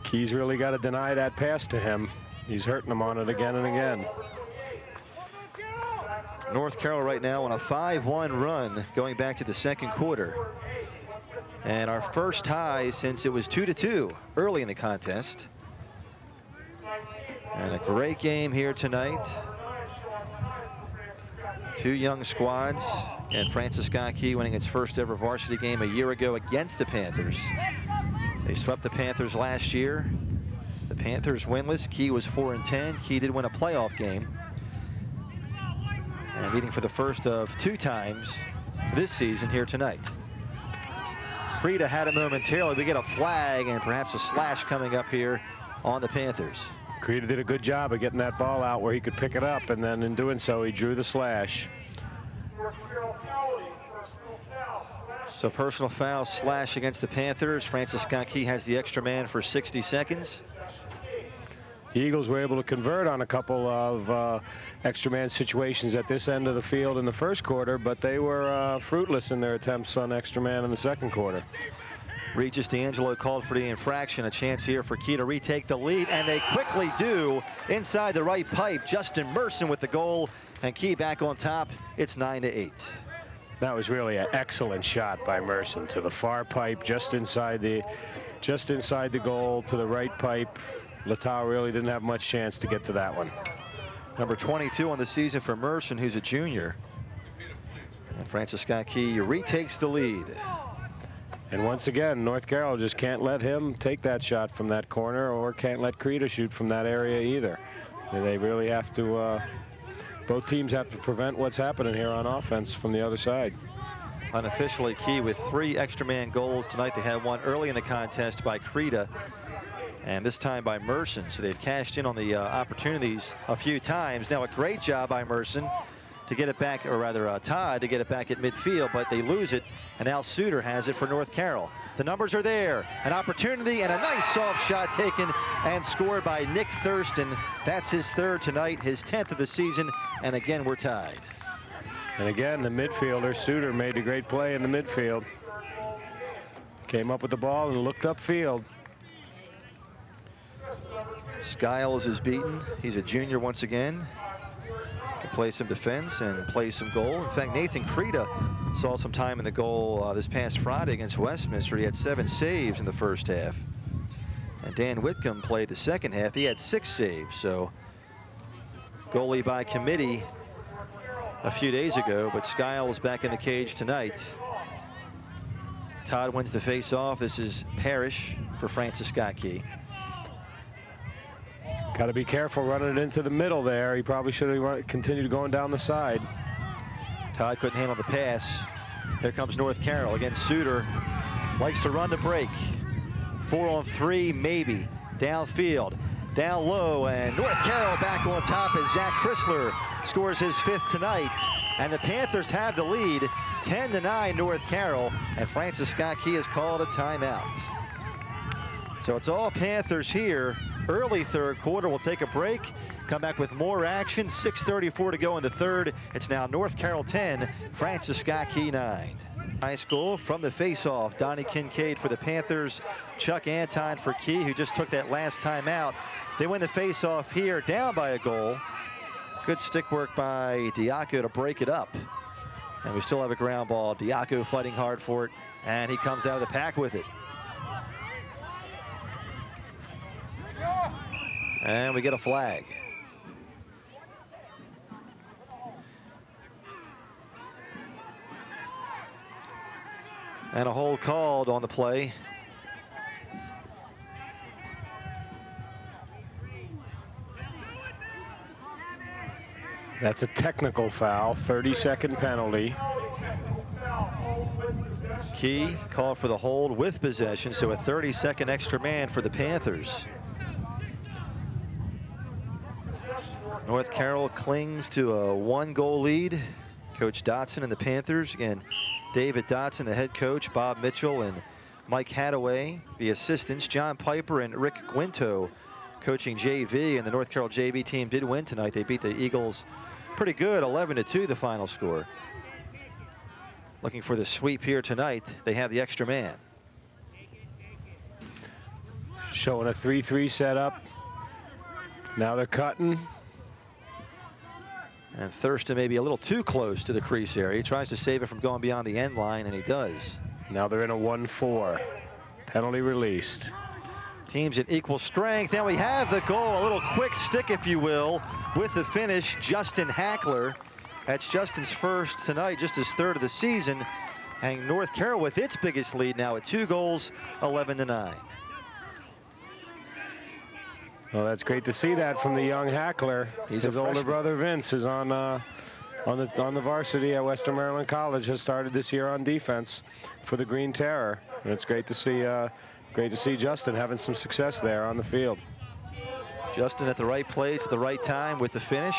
Key's really got to deny that pass to him. He's hurting him on it again and again. North Carroll right now on a 5-1 run going back to the second quarter. And our first tie since it was 2-2 early in the contest. And a great game here tonight. 2 young squads, and Francis Scott Key winning its first ever varsity game a year ago against the Panthers. They swept the Panthers last year. The Panthers winless. Key was 4-10. Key did win a playoff game. And meeting for the first of 2 times this season here tonight. Creda had it momentarily. We get a flag and perhaps a slash coming up here on the Panthers. Creda did a good job of getting that ball out where he could pick it up, and then in doing so, he drew the slash. So personal foul slash against the Panthers. Francis Scott Key has the extra man for 60 seconds. The Eagles were able to convert on a couple of extra man situations at this end of the field in the first quarter, but they were fruitless in their attempts on extra man in the second quarter. Regis D'Angelo called for the infraction. A chance here for Key to retake the lead, and they quickly do inside the right pipe. Justin Merson with the goal, and Key back on top. It's 9-8. That was really an excellent shot by Merson to the far pipe, just inside the goal to the right pipe. Latau really didn't have much chance to get to that one. Number 22 on the season for Merson, who's a junior. And Francis Scott Key retakes the lead. And once again, North Carroll just can't let him take that shot from that corner, or can't let Creta shoot from that area either. They really have to, both teams have to prevent what's happening here on offense from the other side. Unofficially, Key with 3 extra man goals tonight. They had one early in the contest by Creta, and this time by Merson. So they've cashed in on the opportunities a few times. Now a great job by Merson to get it back, or rather Todd to get it back at midfield, but they lose it, and Al Suter has it for North Carroll. The numbers are there. An opportunity and a nice soft shot taken and scored by Nick Thurston. That's his 3rd tonight, his 10th of the season, and again we're tied. And again, the midfielder, Suter, made a great play in the midfield. Came up with the ball and looked upfield. Skiles is beaten. He's a junior once again. Can play some defense and play some goal. In fact, Nathan Creta saw some time in the goal this past Friday against Westminster. He had 7 saves in the first half. And Dan Whitcomb played the second half. He had 6 saves. So goalie by committee a few days ago, but Skiles back in the cage tonight. Todd wins the face-off. This is Parrish for Francis Scott Key. Got to be careful running it into the middle there. He probably should have continued going down the side. Todd couldn't handle the pass. Here comes North Carroll against Suter. Likes to run the break. 4-on-3, maybe. Downfield, down low, and North Carroll back on top as Zach Chrysler scores his 5th tonight. And the Panthers have the lead, 10-9 North Carroll, and Francis Scott Key has called a timeout. So it's all Panthers here. Early 3rd quarter. We'll take a break, come back with more action. 6:34 to go in the 3rd. It's now North Carroll 10, Francis Scott Key 9. High school from the face-off. Donnie Kincaid for the Panthers. Chuck Anton for Key, who just took that last time out. They win the face-off here, down by a goal. Good stick work by Diaco to break it up. And we still have a ground ball. Diaco fighting hard for it, and he comes out of the pack with it. And we get a flag. And a hold called on the play. That's a technical foul, 30-second penalty. Key called for the hold with possession, so a 30-second extra man for the Panthers. North Carroll clings to a 1-goal lead. Coach Dotson and the Panthers. Again, David Dotson, the head coach, Bob Mitchell and Mike Hadaway, the assistants, John Piper and Rick Guinto coaching JV. And the North Carroll JV team did win tonight. They beat the Eagles pretty good, 11-2 the final score. Looking for the sweep here tonight. They have the extra man. Showing a 3-3 setup. Now they're cutting. And Thurston may be a little too close to the crease area. He tries to save it from going beyond the end line, and he does. Now they're in a 1-4. Penalty released. Teams in equal strength. And we have the goal, a little quick stick, if you will, with the finish, Justin Hackler. That's Justin's 1st tonight, just his 3rd of the season. And North Carroll with its biggest lead now at 2 goals, 11-9. Well, that's great to see that from the young Hackler. His older brother Vince is on the varsity at Western Maryland College. Has started this year on defense for the Green Terror, and it's great to see Justin having some success there on the field. Justin at the right place at the right time with the finish,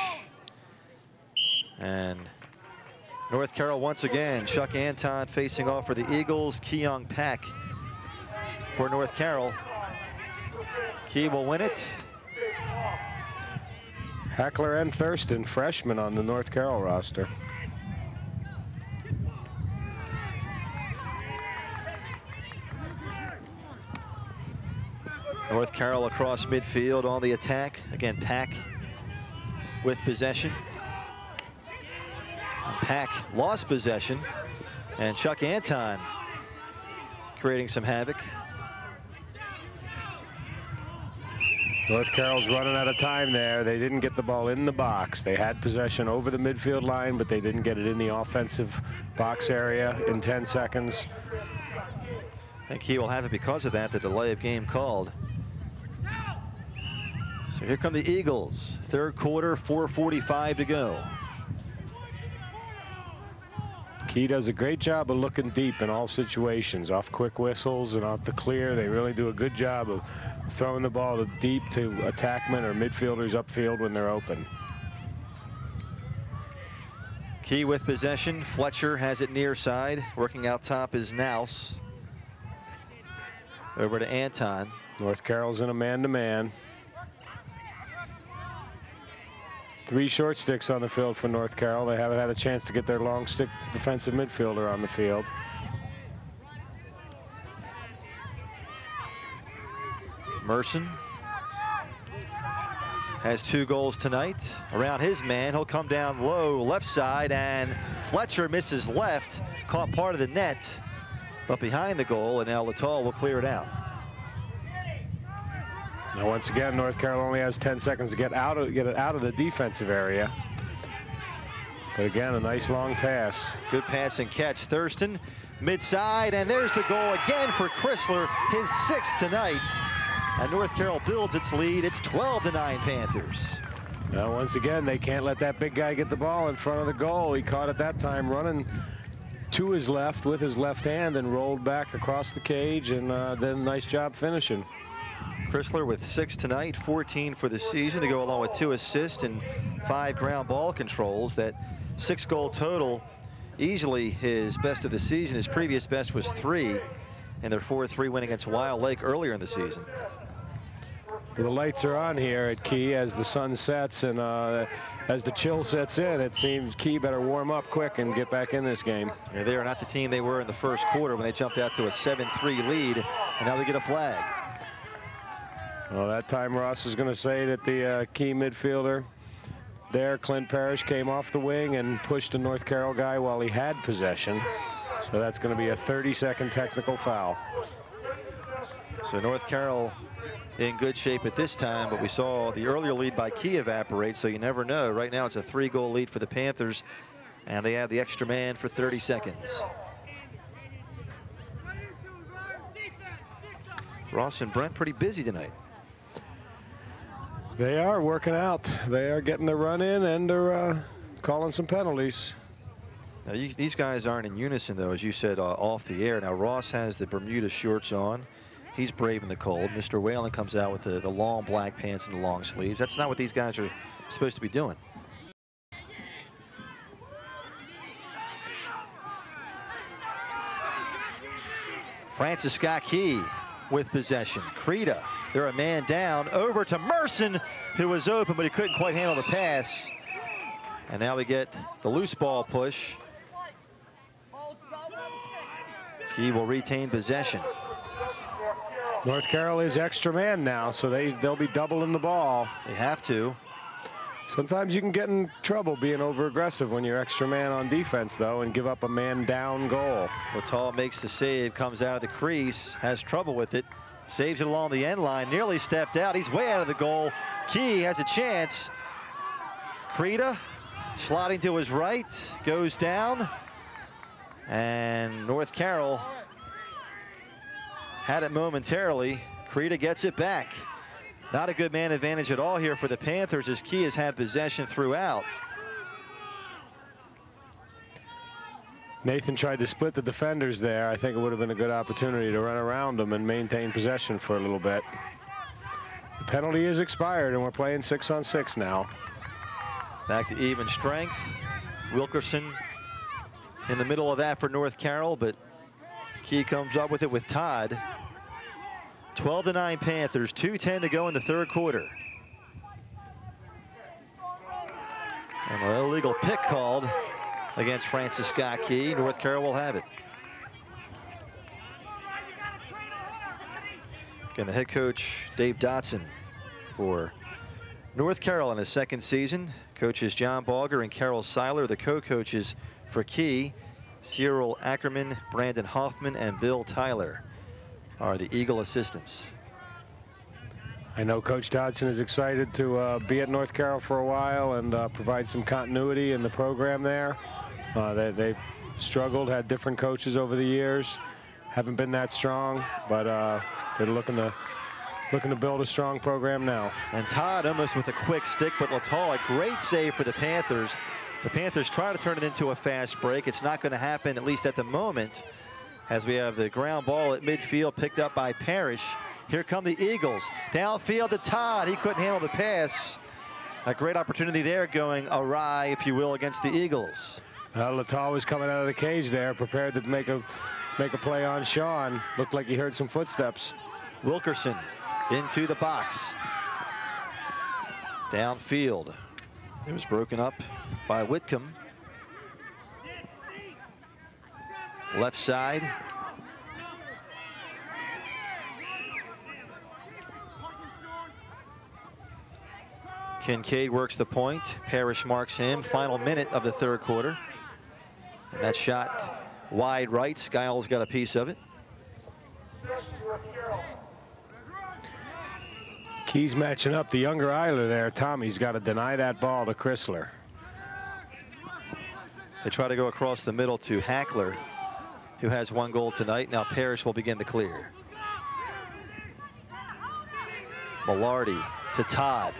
and North Carroll once again. Chuck Anton facing off for the Eagles. Keyoung Pak for North Carroll. Key will win it. Heckler and Thurston, freshmen on the North Carroll roster. North Carroll across midfield on the attack. Again, Pak with possession. Pak lost possession, and Chuck Anton creating some havoc. North Carroll's running out of time there. They didn't get the ball in the box. They had possession over the midfield line, but they didn't get it in the offensive box area in 10 seconds. I think he will have it because of that, the delay of game called. So here come the Eagles. Third quarter, 4:45 to go. Key does a great job of looking deep in all situations, off quick whistles and off the clear. They really do a good job of throwing the ball deep to attackmen or midfielders upfield when they're open. Key with possession. Fletcher has it near side. Working out top is Naus. Over to Anton. North Carroll's in a man-to-man. 3 short sticks on the field for North Carroll. They haven't had a chance to get their long stick defensive midfielder on the field. Merson has 2 goals tonight. Around his man, he'll come down low left side, and Fletcher misses left, caught part of the net, but behind the goal, and now Littall will clear it out. Now once again, North Carroll only has 10 seconds to get it out of the defensive area. But again, a nice long pass. Good pass and catch. Thurston mid-side, and there's the goal again for Chrysler, his 6th tonight. And North Carroll builds its lead. It's 12-9 Panthers. Now once again, they can't let that big guy get the ball in front of the goal. He caught it that time running to his left with his left hand and rolled back across the cage, and then nice job finishing. Chrysler with 6 tonight, 14 for the season, to go along with 2 assists and 5 ground ball controls. That 6-goal total, easily his best of the season. His previous best was 3 in their 4-3 win against Wild Lake earlier in the season. The lights are on here at Key as the sun sets, and as the chill sets in, it seems Key better warm up quick and get back in this game. Yeah, they are not the team they were in the first quarter when they jumped out to a 7-3 lead, and now they get a flag. Well, that time Ross is going to say that the Key midfielder there, Clint Parrish, came off the wing and pushed a North Carroll guy while he had possession. So that's going to be a 30-second technical foul. So North Carroll in good shape at this time, but we saw the earlier lead by Key evaporate, so you never know. Right now it's a 3-goal lead for the Panthers, and they have the extra man for 30 seconds. Ross and Brent pretty busy tonight. They are working out. They are getting the run in, and they're calling some penalties. Now these guys aren't in unison, though, as you said off the air. Now Ross has the Bermuda shorts on. He's braving the cold. Mr. Whalen comes out with the long black pants and the long sleeves. That's not what these guys are supposed to be doing. Francis Scott Key with possession. Creta, they're a man down, over to Merson, who was open, but he couldn't quite handle the pass. And now we get the loose ball push. Key will retain possession. North Carroll is extra man now, so they'll be doubling the ball. They have to. Sometimes you can get in trouble being over-aggressive when you're extra man on defense, though, and give up a man-down goal. Littall makes the save, comes out of the crease, has trouble with it, saves it along the end line, nearly stepped out. He's way out of the goal. Key has a chance. Creta sliding to his right, goes down, and North Carroll had it momentarily. Creta gets it back. Not a good man advantage at all here for the Panthers, as Key has had possession throughout. Nathan tried to split the defenders there. I think it would have been a good opportunity to run around them and maintain possession for a little bit. The penalty is expired, and we're playing 6-on-6 now. Back to even strength. Wilkerson in the middle of that for North Carroll, but Key comes up with it with Todd. 12-9 Panthers, 2:10 to go in the third quarter. And an illegal pick called against Francis Scott Key. North Carroll will have it. Again, the head coach, Dave Dotson, for North Carroll in his second season. Coaches John Balger and Carroll Seiler. The co-coaches for Key, Cyril Ackerman, Brandon Hoffman, and Bill Tyler are the Eagle assistants. I know Coach Dodson is excited to be at North Carroll for a while and provide some continuity in the program there. They've struggled, had different coaches over the years, haven't been that strong, but they're looking to build a strong program now. And Todd almost with a quick stick, but Latal, a great save for the Panthers. The Panthers try to turn it into a fast break. It's not going to happen, at least at the moment, as we have the ground ball at midfield picked up by Parrish. Here come the Eagles. Downfield to Todd. He couldn't handle the pass. A great opportunity there going awry, if you will, against the Eagles. Latal was coming out of the cage there, prepared to make a play on Sean. Looked like he heard some footsteps. Wilkerson into the box. Downfield. It was broken up by Whitcomb. Left side. Kincaid works the point. Parrish marks him. Final minute of the third quarter. And that shot wide right. Skiles got a piece of it. Key's matching up the younger Eiler there. Tommy's got to deny that ball to Chrysler. They try to go across the middle to Hackler, who has 1 goal tonight. Now Parrish will begin the clear. Millardi to Todd.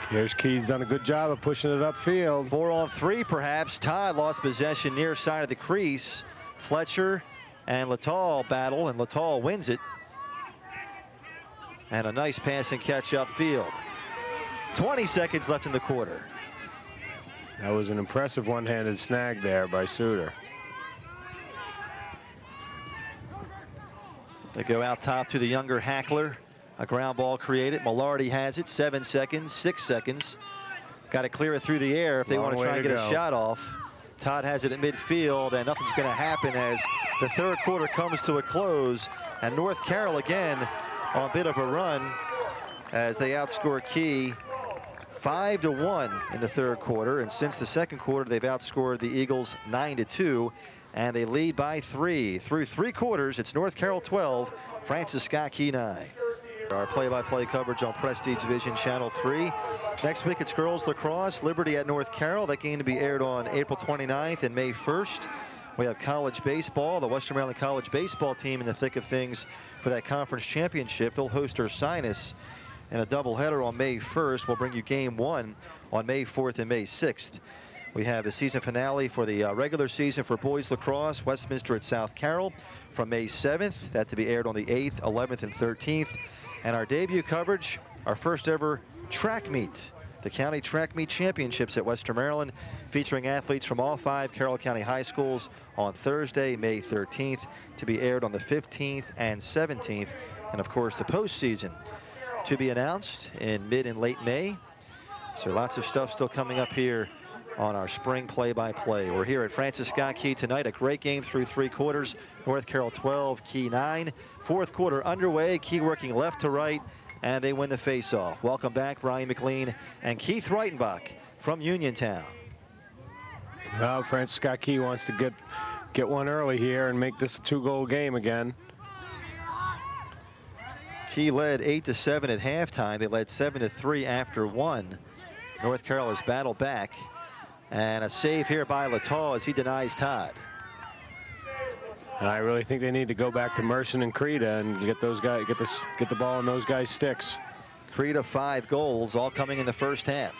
Here's Key's done a good job of pushing it upfield. 4-on-3 perhaps. Todd lost possession near side of the crease. Fletcher and Latal battle, and Latal wins it. And a nice pass and catch upfield. 20 seconds left in the quarter. That was an impressive one-handed snag there by Suter. They go out top to the younger Hackler. A ground ball created. Millardi has it. 7 seconds, 6 seconds. Got to clear it through the air if they want to try and get a shot off. Todd has it at midfield, and nothing's going to happen as the third quarter comes to a close. And North Carroll again on a bit of a run as they outscore Key 5-1 in the third quarter. And since the second quarter, they've outscored the Eagles 9-2. And they lead by 3. Through 3 quarters, it's North Carroll 12, Francis Scott Key 9. Our play-by-play coverage on Prestige Vision Channel 3. Next week it's girls lacrosse, Liberty at North Carroll. That game to be aired on April 29th and May 1st. We have college baseball, the Western Maryland college baseball team in the thick of things for that conference championship. They'll host Ursinus in a doubleheader on May 1st. We'll bring you game 1 on May 4th and May 6th. We have the season finale for the regular season for boys lacrosse, Westminster at South Carroll from May 7th. That to be aired on the 8th, 11th, and 13th. And our debut coverage, our first ever track meet, the County Track Meet Championships at Western Maryland, featuring athletes from all 5 Carroll County high schools on Thursday, May 13th, to be aired on the 15th and 17th. And of course, the postseason to be announced in mid and late May. So lots of stuff still coming up here on our spring play-by-play. We're here at Francis Scott Key tonight. A great game through 3 quarters. North Carroll 12, Key 9. Fourth quarter underway. Key working left to right, and they win the face-off. Welcome back, Ryan McLean and Keith Reitenbach from Uniontown. Well, Francis Scott Key wants to get one early here and make this a 2-goal game again. Key led 8-7 at halftime. They led 7-3 after 1. North Carroll has battled back. And a save here by Latal as he denies Todd. And I really think they need to go back to Merson and Creta and get those guys, get the ball in those guys' sticks. Creta 5 goals, all coming in the first half.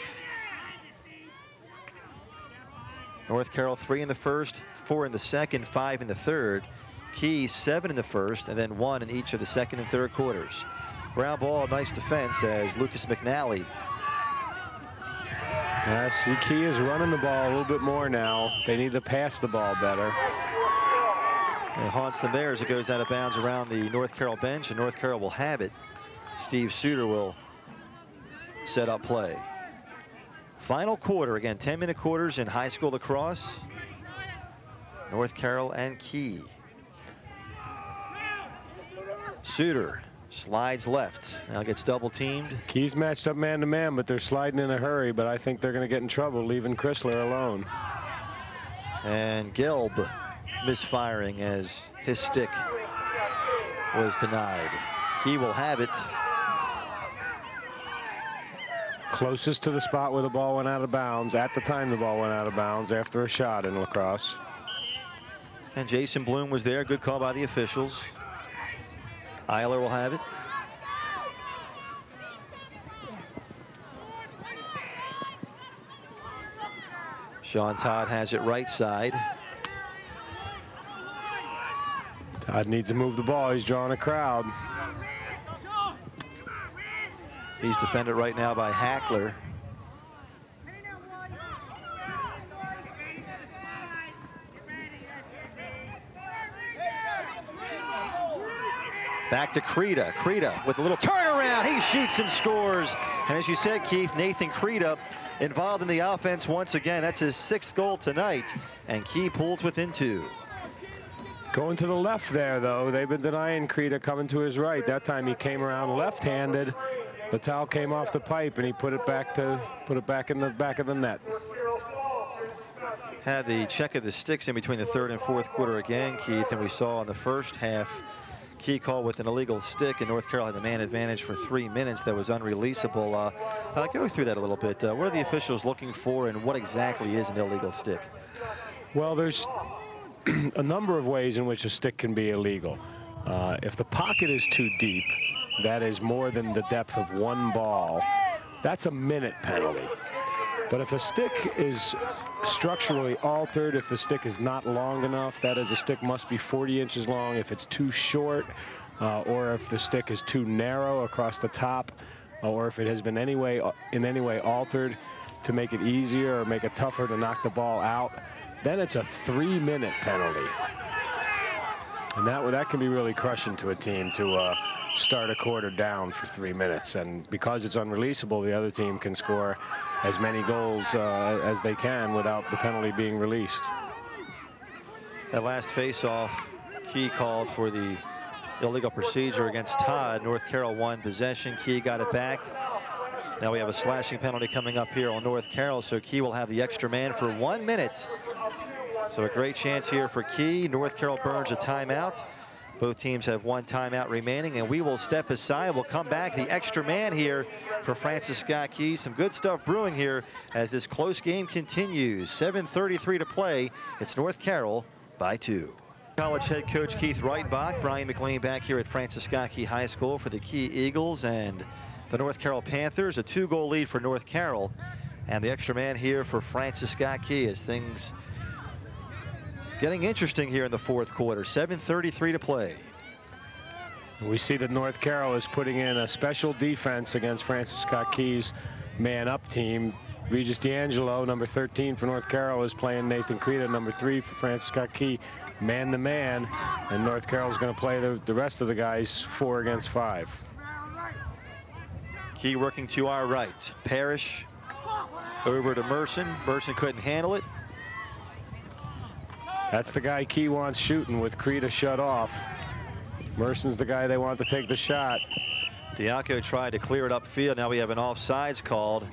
North Carroll 3 in the first, 4 in the second, 5 in the third. Key 7 in the first, and then 1 in each of the second and third quarters. Ground ball, nice defense as Lucas McNally See, Key is running the ball a little bit more now. They need to pass the ball better. It haunts them there as it goes out of bounds around the North Carroll bench, and North Carroll will have it. Steve Suter will set up play. Final quarter, again, 10-minute quarters in high school lacrosse. North Carroll and Key. Suter slides left, now gets double teamed. Key's matched up man-to-man, but they're sliding in a hurry, but I think they're going to get in trouble leaving Chrysler alone. And Gelb misfiring as his stick was denied. Key will have it. Closest to the spot where the ball went out of bounds at the time the ball went out of bounds after a shot in lacrosse. And Jason Bloom was there. Good call by the officials. Eiler will have it. Sean Todd has it right side. Todd needs to move the ball. He's drawing a crowd. He's defended right now by Hackler. Back to Creda. Creda with a little turnaround. He shoots and scores. And as you said, Keith, Nathan Creda involved in the offense once again. That's his 6th goal tonight. And Key pulls within 2. Going to the left there, though. They've been denying Creda coming to his right. That time he came around left-handed. The towel came off the pipe, and he put it back in the back of the net. Had the check of the sticks in between the 3rd and 4th quarter again, Keith, and we saw in the first half Key call with an illegal stick, and North Carroll had the man advantage for 3 minutes that was unreleasable. Go through that a little bit. What are the officials looking for, and what exactly is an illegal stick? Well, there's a number of ways in which a stick can be illegal. If the pocket is too deep, that is more than the depth of one ball, that's a minute penalty. But if a stick is structurally altered, if the stick is not long enough, that is, a stick must be 40 inches long. If it's too short, or if the stick is too narrow across the top, or if it has been in any way altered to make it easier or make it tougher to knock the ball out, then it's a 3-minute penalty. And that can be really crushing to a team to start a quarter down for 3 minutes. And because it's unreleasable, the other team can score as many goals as they can without the penalty being released. That last face-off, Key called for the illegal procedure against Todd. North Carroll won possession. Key got it back. Now we have a slashing penalty coming up here on North Carroll, so Key will have the extra man for 1 minute. So a great chance here for Key. North Carroll burns a timeout. Both teams have 1 timeout remaining, and we will step aside. We'll come back. The extra man here for Francis Scott Key. Some good stuff brewing here as this close game continues. 7:33 to play. It's North Carroll by 2. College head coach Keith Reitenbach, Brian McLean back here at Francis Scott Key High School for the Key Eagles and the North Carroll Panthers. A 2-goal lead for North Carroll, and the extra man here for Francis Scott Key as things getting interesting here in the 4th quarter. 7:33 to play. We see that North Carroll is putting in a special defense against Francis Scott Key's man-up team. Regis D'Angelo, number 13 for North Carroll, is playing Nathan Creda, number 3 for Francis Scott Key, man-to-man. And North Carroll is going to play the rest of the guys 4 against 5. Key working to our right. Parrish over to Merson. Merson couldn't handle it. That's the guy Key wants shooting with Creda shut off. Merson's the guy they want to take the shot. Diaco tried to clear it upfield. Now we have an offsides called,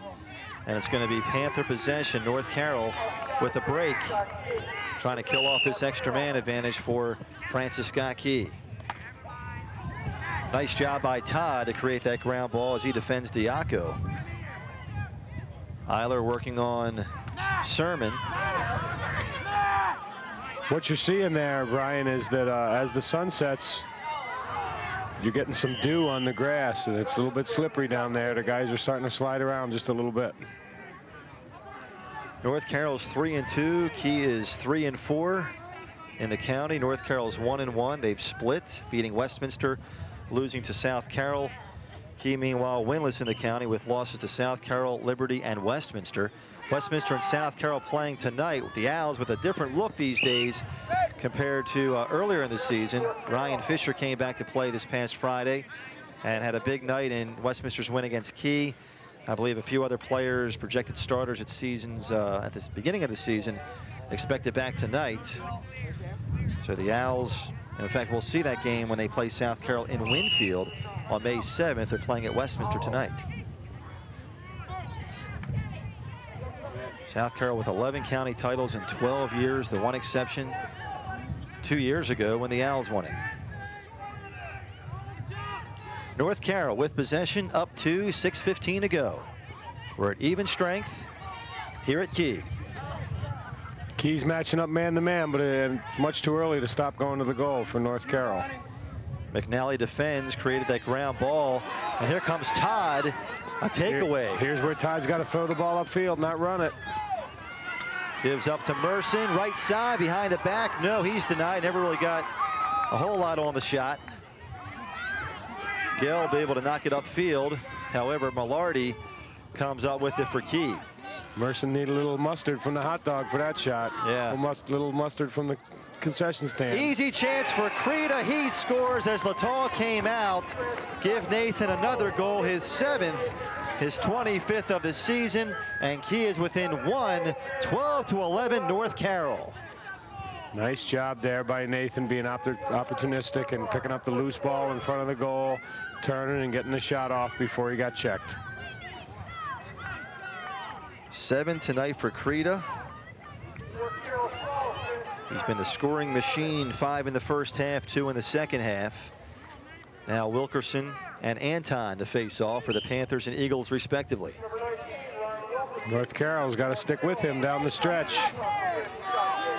and it's going to be Panther possession. North Carroll with a break, trying to kill off this extra man advantage for Francis Scott Key. Nice job by Todd to create that ground ball as he defends Diaco. Eiler working on Sermon. What you're seeing there, Brian, is that as the sun sets, you're getting some dew on the grass, and it's a little bit slippery down there. The guys are starting to slide around just a little bit. North Carroll's 3-2. Key is 3-4 in the county. North Carroll's 1-1. They've split, beating Westminster, losing to South Carroll. Key, meanwhile, winless in the county with losses to South Carroll, Liberty, and Westminster. Westminster and South Carroll playing tonight. The Owls with a different look these days compared to earlier in the season. Ryan Fisher came back to play this past Friday and had a big night in Westminster's win against Key. I believe a few other players, projected starters at the beginning of the season, expected back tonight. So the Owls, and in fact, we'll see that game when they play South Carroll in Winfield on May 7th. They're playing at Westminster tonight. South Carroll with 11 county titles in 12 years, the one exception 2 years ago when the Owls won it. North Carroll with possession, up to 6:15 to go. We're at even strength here at Key. Key's matching up man-to-man, but it's much too early to stop going to the goal for North Carroll. McNally defends, created that ground ball, and here comes Todd, a takeaway. Here's where Todd's got to throw the ball upfield, not run it. Gives up to Merson, right side, behind the back. No, he's denied, never really got a whole lot on the shot. Gill will be able to knock it upfield. However, Millardi comes up with it for Key. Merson need a little mustard from the hot dog for that shot. Yeah. A little mustard from the concession stand. Easy chance for Creta. He scores as Lataw came out. Give Nathan another goal, his 7th, his 25th of the season, and Key is within one, 12-11 North Carroll. Nice job there by Nathan, being opportunistic and picking up the loose ball in front of the goal, turning and getting the shot off before he got checked. 7 tonight for Creta. He's been the scoring machine, 5 in the first half, 2 in the second half. Now Wilkerson and Anton to face off for the Panthers and Eagles respectively. North Carroll's got to stick with him down the stretch.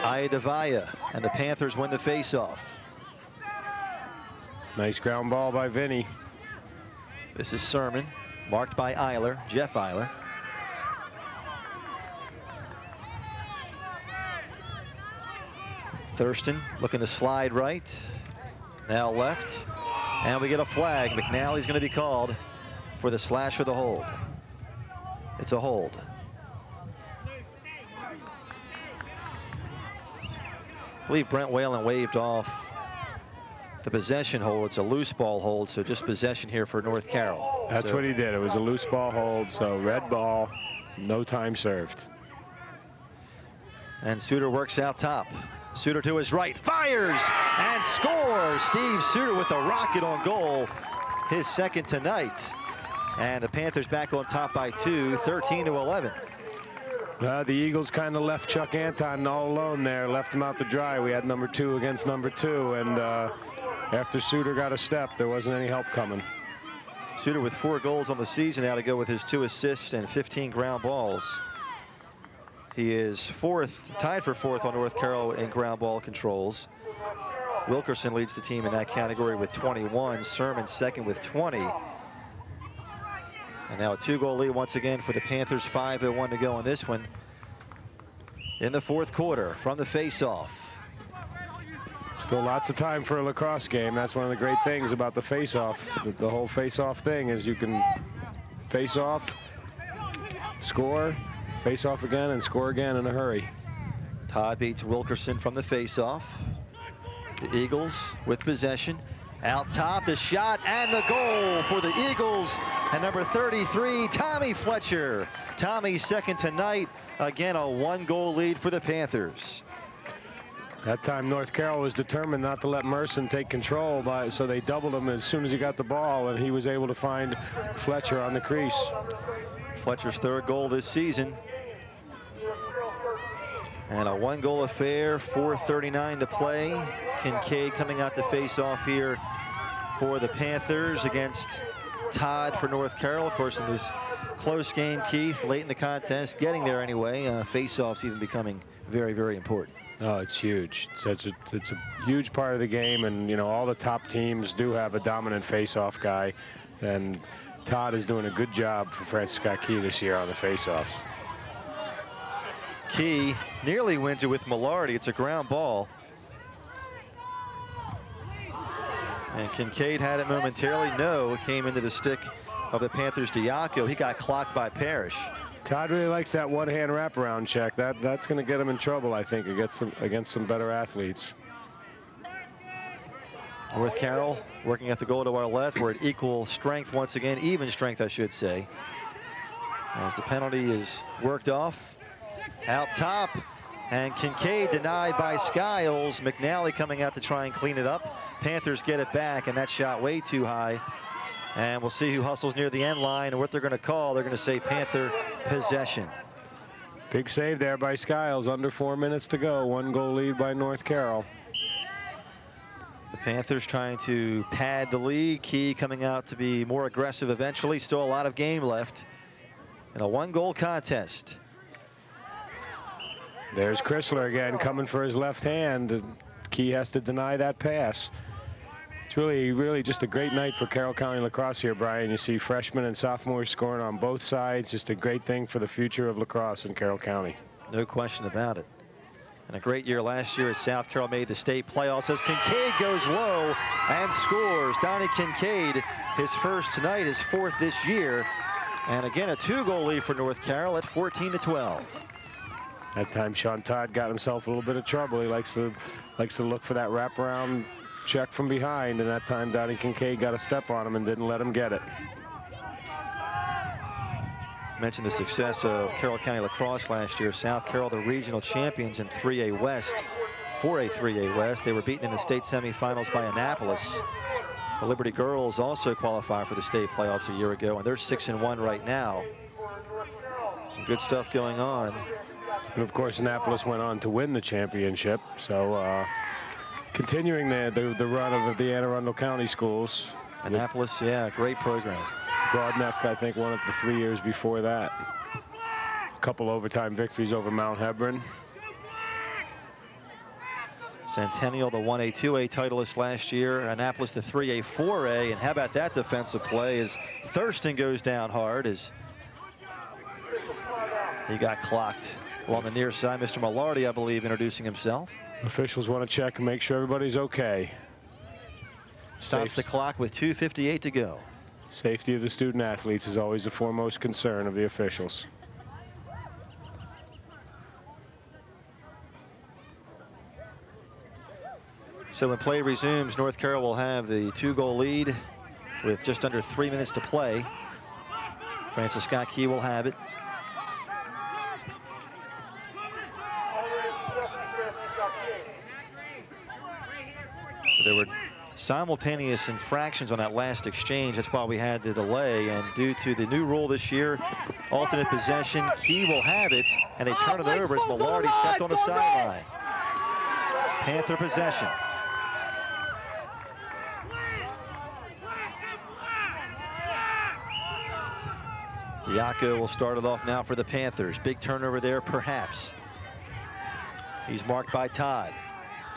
Iadavia and the Panthers win the face-off. Nice ground ball by Vinny. This is Sermon, marked by Eiler, Jeff Eiler. Thurston looking to slide right, now left, and we get a flag. McNally's going to be called for the slash or the hold. It's a hold. I believe Brent Whalen waved off the possession hold. It's a loose ball hold, so just possession here for North Carroll. That's what he did. It was a loose ball hold, so red ball, no time served. And Suter works out top. Suter to his right, fires and scores. Steve Suter with a rocket on goal, his 2nd tonight. And the Panthers back on top by 2, 13-11. The Eagles kind of left Chuck Anton all alone there, left him out to dry. We had number 2 against number 2, and after Suter got a step, there wasn't any help coming. Suter with 4 goals on the season, now to go with his 2 assists and 15 ground balls. He is 4th, tied for 4th on North Carroll in ground ball controls. Wilkerson leads the team in that category with 21. Sermon 2nd with 20. And now a 2-goal lead once again for the Panthers. 5:01 to go in this one. In the 4th quarter from the face-off. Still lots of time for a lacrosse game. That's one of the great things about the face-off. The whole face-off thing is you can face off, score, face off again, and score again in a hurry. Todd beats Wilkerson from the face-off. The Eagles with possession. Out top, the shot and the goal for the Eagles. And number 33, Tommy Fletcher. Tommy's 2nd tonight. Again, a 1-goal lead for the Panthers. That time North Carroll was determined not to let Merson take control, so they doubled him as soon as he got the ball, and he was able to find Fletcher on the crease. Fletcher's 3rd goal this season. And a 1-goal affair, 4:39 to play. Kincaid coming out to face off here for the Panthers against Todd for North Carroll. Of course, in this close game, Keith, late in the contest, getting there anyway. Face-offs even becoming very, very important. Oh, it's huge. It's a huge part of the game, and you know all the top teams do have a dominant face-off guy, and Todd is doing a good job for Francis Scott Key this year on the face-offs. Key nearly wins it with Millardi. It's a ground ball. And Kincaid had it momentarily. No, it came into the stick of the Panthers' Diaco. He got clocked by Parrish. Todd really likes that one-hand wraparound check. That's going to get him in trouble, I think, against some better athletes. North Carroll working at the goal to our left. We're at equal strength once again, even strength, I should say. As the penalty is worked off. Out top, and Kincaid denied by Skiles. McNally coming out to try and clean it up. Panthers get it back, and that shot way too high. And we'll see who hustles near the end line and what they're going to call. They're going to say Panther possession. Big save there by Skiles. Under 4 minutes to go. 1-goal lead by North Carroll. The Panthers trying to pad the lead. Key coming out to be more aggressive eventually. Still a lot of game left in a 1-goal contest. There's Chrysler again coming for his left hand. Key has to deny that pass. It's really just a great night for Carroll County lacrosse here, Brian. You see freshmen and sophomores scoring on both sides. Just a great thing for the future of lacrosse in Carroll County. No question about it. And a great year last year at South Carroll, made the state playoffs as Kincaid goes low and scores. Donnie Kincaid, his first tonight, his fourth this year. And again, a 2-goal lead for North Carroll at 14-12. That time Sean Todd got himself a little bit of trouble. He likes to look for that wraparound check from behind, and that time Donnie Kincaid got a step on him and didn't let him get it. Mentioned the success of Carroll County lacrosse last year. South Carroll, the regional champions in 3A West, 4A 3A West. They were beaten in the state semifinals by Annapolis. The Liberty girls also qualified for the state playoffs a year ago, and they're 6-1 right now. Some good stuff going on. And of course, Annapolis went on to win the championship. So continuing the run of the Anne Arundel County schools. Annapolis, yeah, great program. Broadneck, I think, won it the 3 years before that. A couple overtime victories over Mount Hebron. Centennial, the 1A, 2A titleist last year. Annapolis, the 3A, 4A. And how about that defensive play as Thurston goes down hard as he got clocked along the near side. Mr. Millardi, I believe, introducing himself. Officials want to check and make sure everybody's okay. Stops the clock with 2:58 to go. Safety of the student athletes is always the foremost concern of the officials. So when play resumes, North Carroll will have the 2-goal lead with just under 3 minutes to play. Francis Scott Key will have it. There were simultaneous infractions on that last exchange. That's why we had the delay. And due to the new rule this year, alternate possession, Key will have it, and they turn it over as Millardi stepped on the sideline. Panther possession. Diaco will start it off now for the Panthers. Big turnover there, perhaps. He's marked by Todd.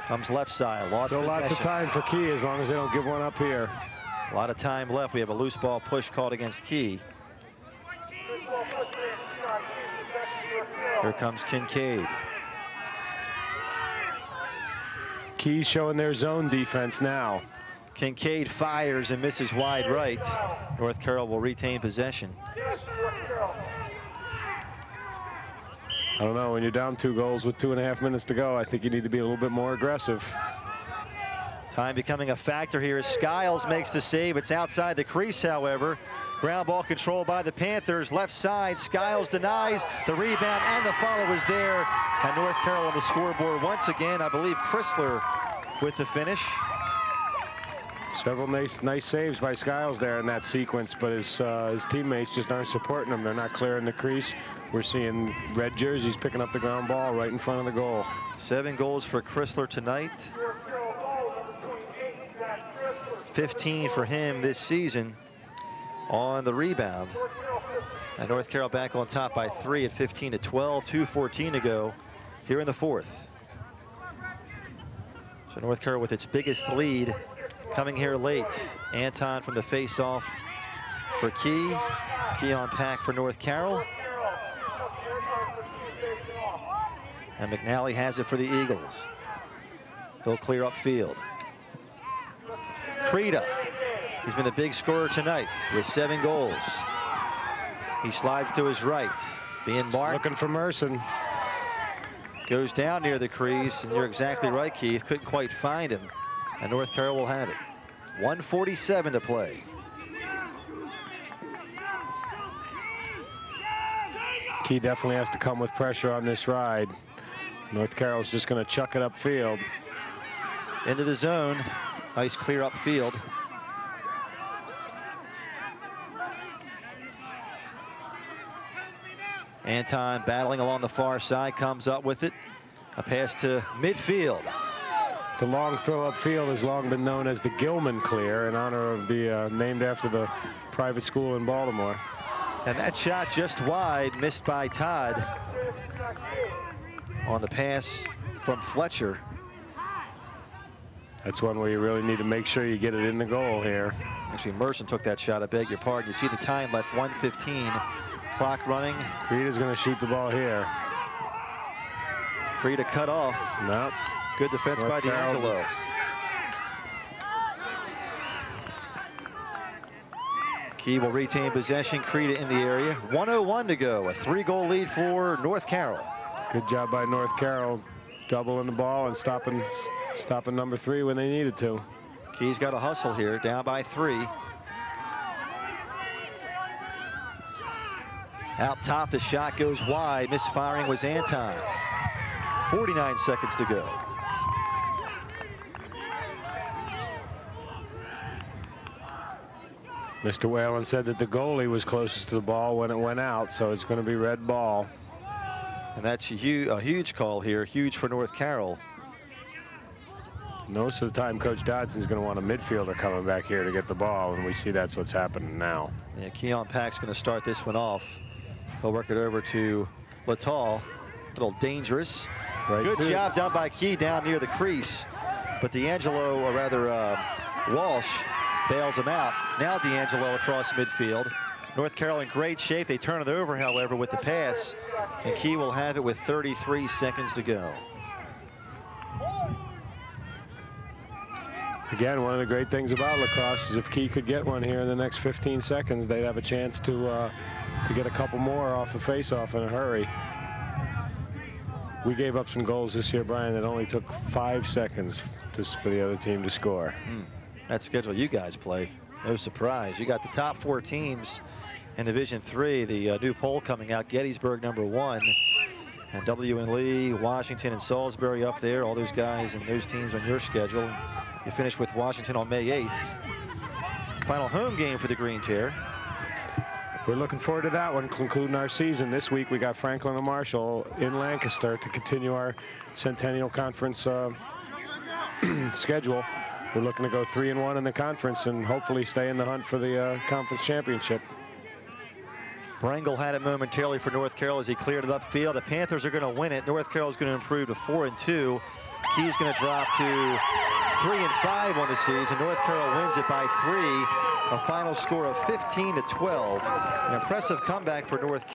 Comes left side, lost Still possession. lots of time for Key as long as they don't give one up here. A lot of time left. We have a loose ball push called against Key. Here comes Kincaid. Key showing their zone defense now. Kincaid fires and misses wide right. North Carroll will retain possession. I don't know, when you're down 2 goals with 2.5 minutes to go, I think you need to be a little bit more aggressive. Time becoming a factor here as Skiles makes the save. It's outside the crease, however. Ground ball controlled by the Panthers. Left side, Skiles denies the rebound, and the follow is there. And North Carroll on the scoreboard once again. I believe Chrysler with the finish. Several nice saves by Skiles there in that sequence, but his teammates just aren't supporting him. They're not clearing the crease. We're seeing red jerseys picking up the ground ball right in front of the goal. 7 goals for Chrysler tonight. 15 for him this season on the rebound. And North Carroll back on top by 3 at 15-12, 2:14 to go here in the fourth. So North Carroll with its biggest lead coming here late. Anton from the face-off for Key. Key on pack for North Carroll. And McNally has it for the Eagles. He'll clear upfield. Creda, he's been the big scorer tonight with 7 goals. He slides to his right. being marked. Looking for Merson. Goes down near the crease, and you're exactly right, Keith. Couldn't quite find him, and North Carroll will have it. 1:47 to play. Key definitely has to come with pressure on this ride. North Carroll's just going to chuck it upfield. Into the zone. Nice clear upfield. Anton battling along the far side, comes up with it. A pass to midfield. The long throw upfield has long been known as the Gilman clear in honor of the named after the private school in Baltimore. And that shot just wide, missed by Todd on the pass from Fletcher. That's one where you really need to make sure you get it in the goal here. Actually, Merson took that shot, I beg your pardon. You see the time left, 1:15. Clock running. Creed is going to shoot the ball here. Creed a cut off. Nope. Good defense by D'Angelo. Key will retain possession. Creed in the area. 1:01 to go. A 3-goal lead for North Carroll. Good job by North Carroll, doubling the ball and stopping number 3 when they needed to. Key's got a hustle here, down by 3. Out top, the shot goes wide. Misfiring was Anton. 49 seconds to go. Mr. Whalen said that the goalie was closest to the ball when it went out, so it's going to be red ball. And that's a huge call here, huge for North Carroll. Most of the time, Coach Dodson's going to want a midfielder coming back here to get the ball, and we see that's what's happening now. Yeah, Keon Pack's going to start this one off. He'll work it over to Littall. A little dangerous. Right. Good job done by Key down near the crease. But D'Angelo, or rather Walsh, bails him out. Now D'Angelo across midfield. North Carroll in great shape. They turn it over, however, with the pass. And Key will have it with 33 seconds to go. Again, one of the great things about lacrosse is if Key could get one here in the next 15 seconds, they'd have a chance to get a couple more off the face-off in a hurry. We gave up some goals this year, Brian, that only took 5 seconds for the other team to score. That schedule you guys play, no surprise. You got the top 4 teams in Division III. The new poll coming out, Gettysburg #1. And W and Lee, Washington, and Salisbury up there. All those guys and those teams on your schedule. You finish with Washington on May 8th. Final home game for the Green Chair. We're looking forward to that one, concluding our season. This week we got Franklin and Marshall in Lancaster to continue our Centennial Conference schedule. We're looking to go 3-1 in the conference and hopefully stay in the hunt for the conference championship. Brangle had it momentarily for North Carroll as he cleared it upfield. The Panthers are going to win it. North Carroll is going to improve to 4-2. Key's going to drop to 3-5 on the season. North Carroll wins it by 3. A final score of 15-12. An impressive comeback for North Carroll.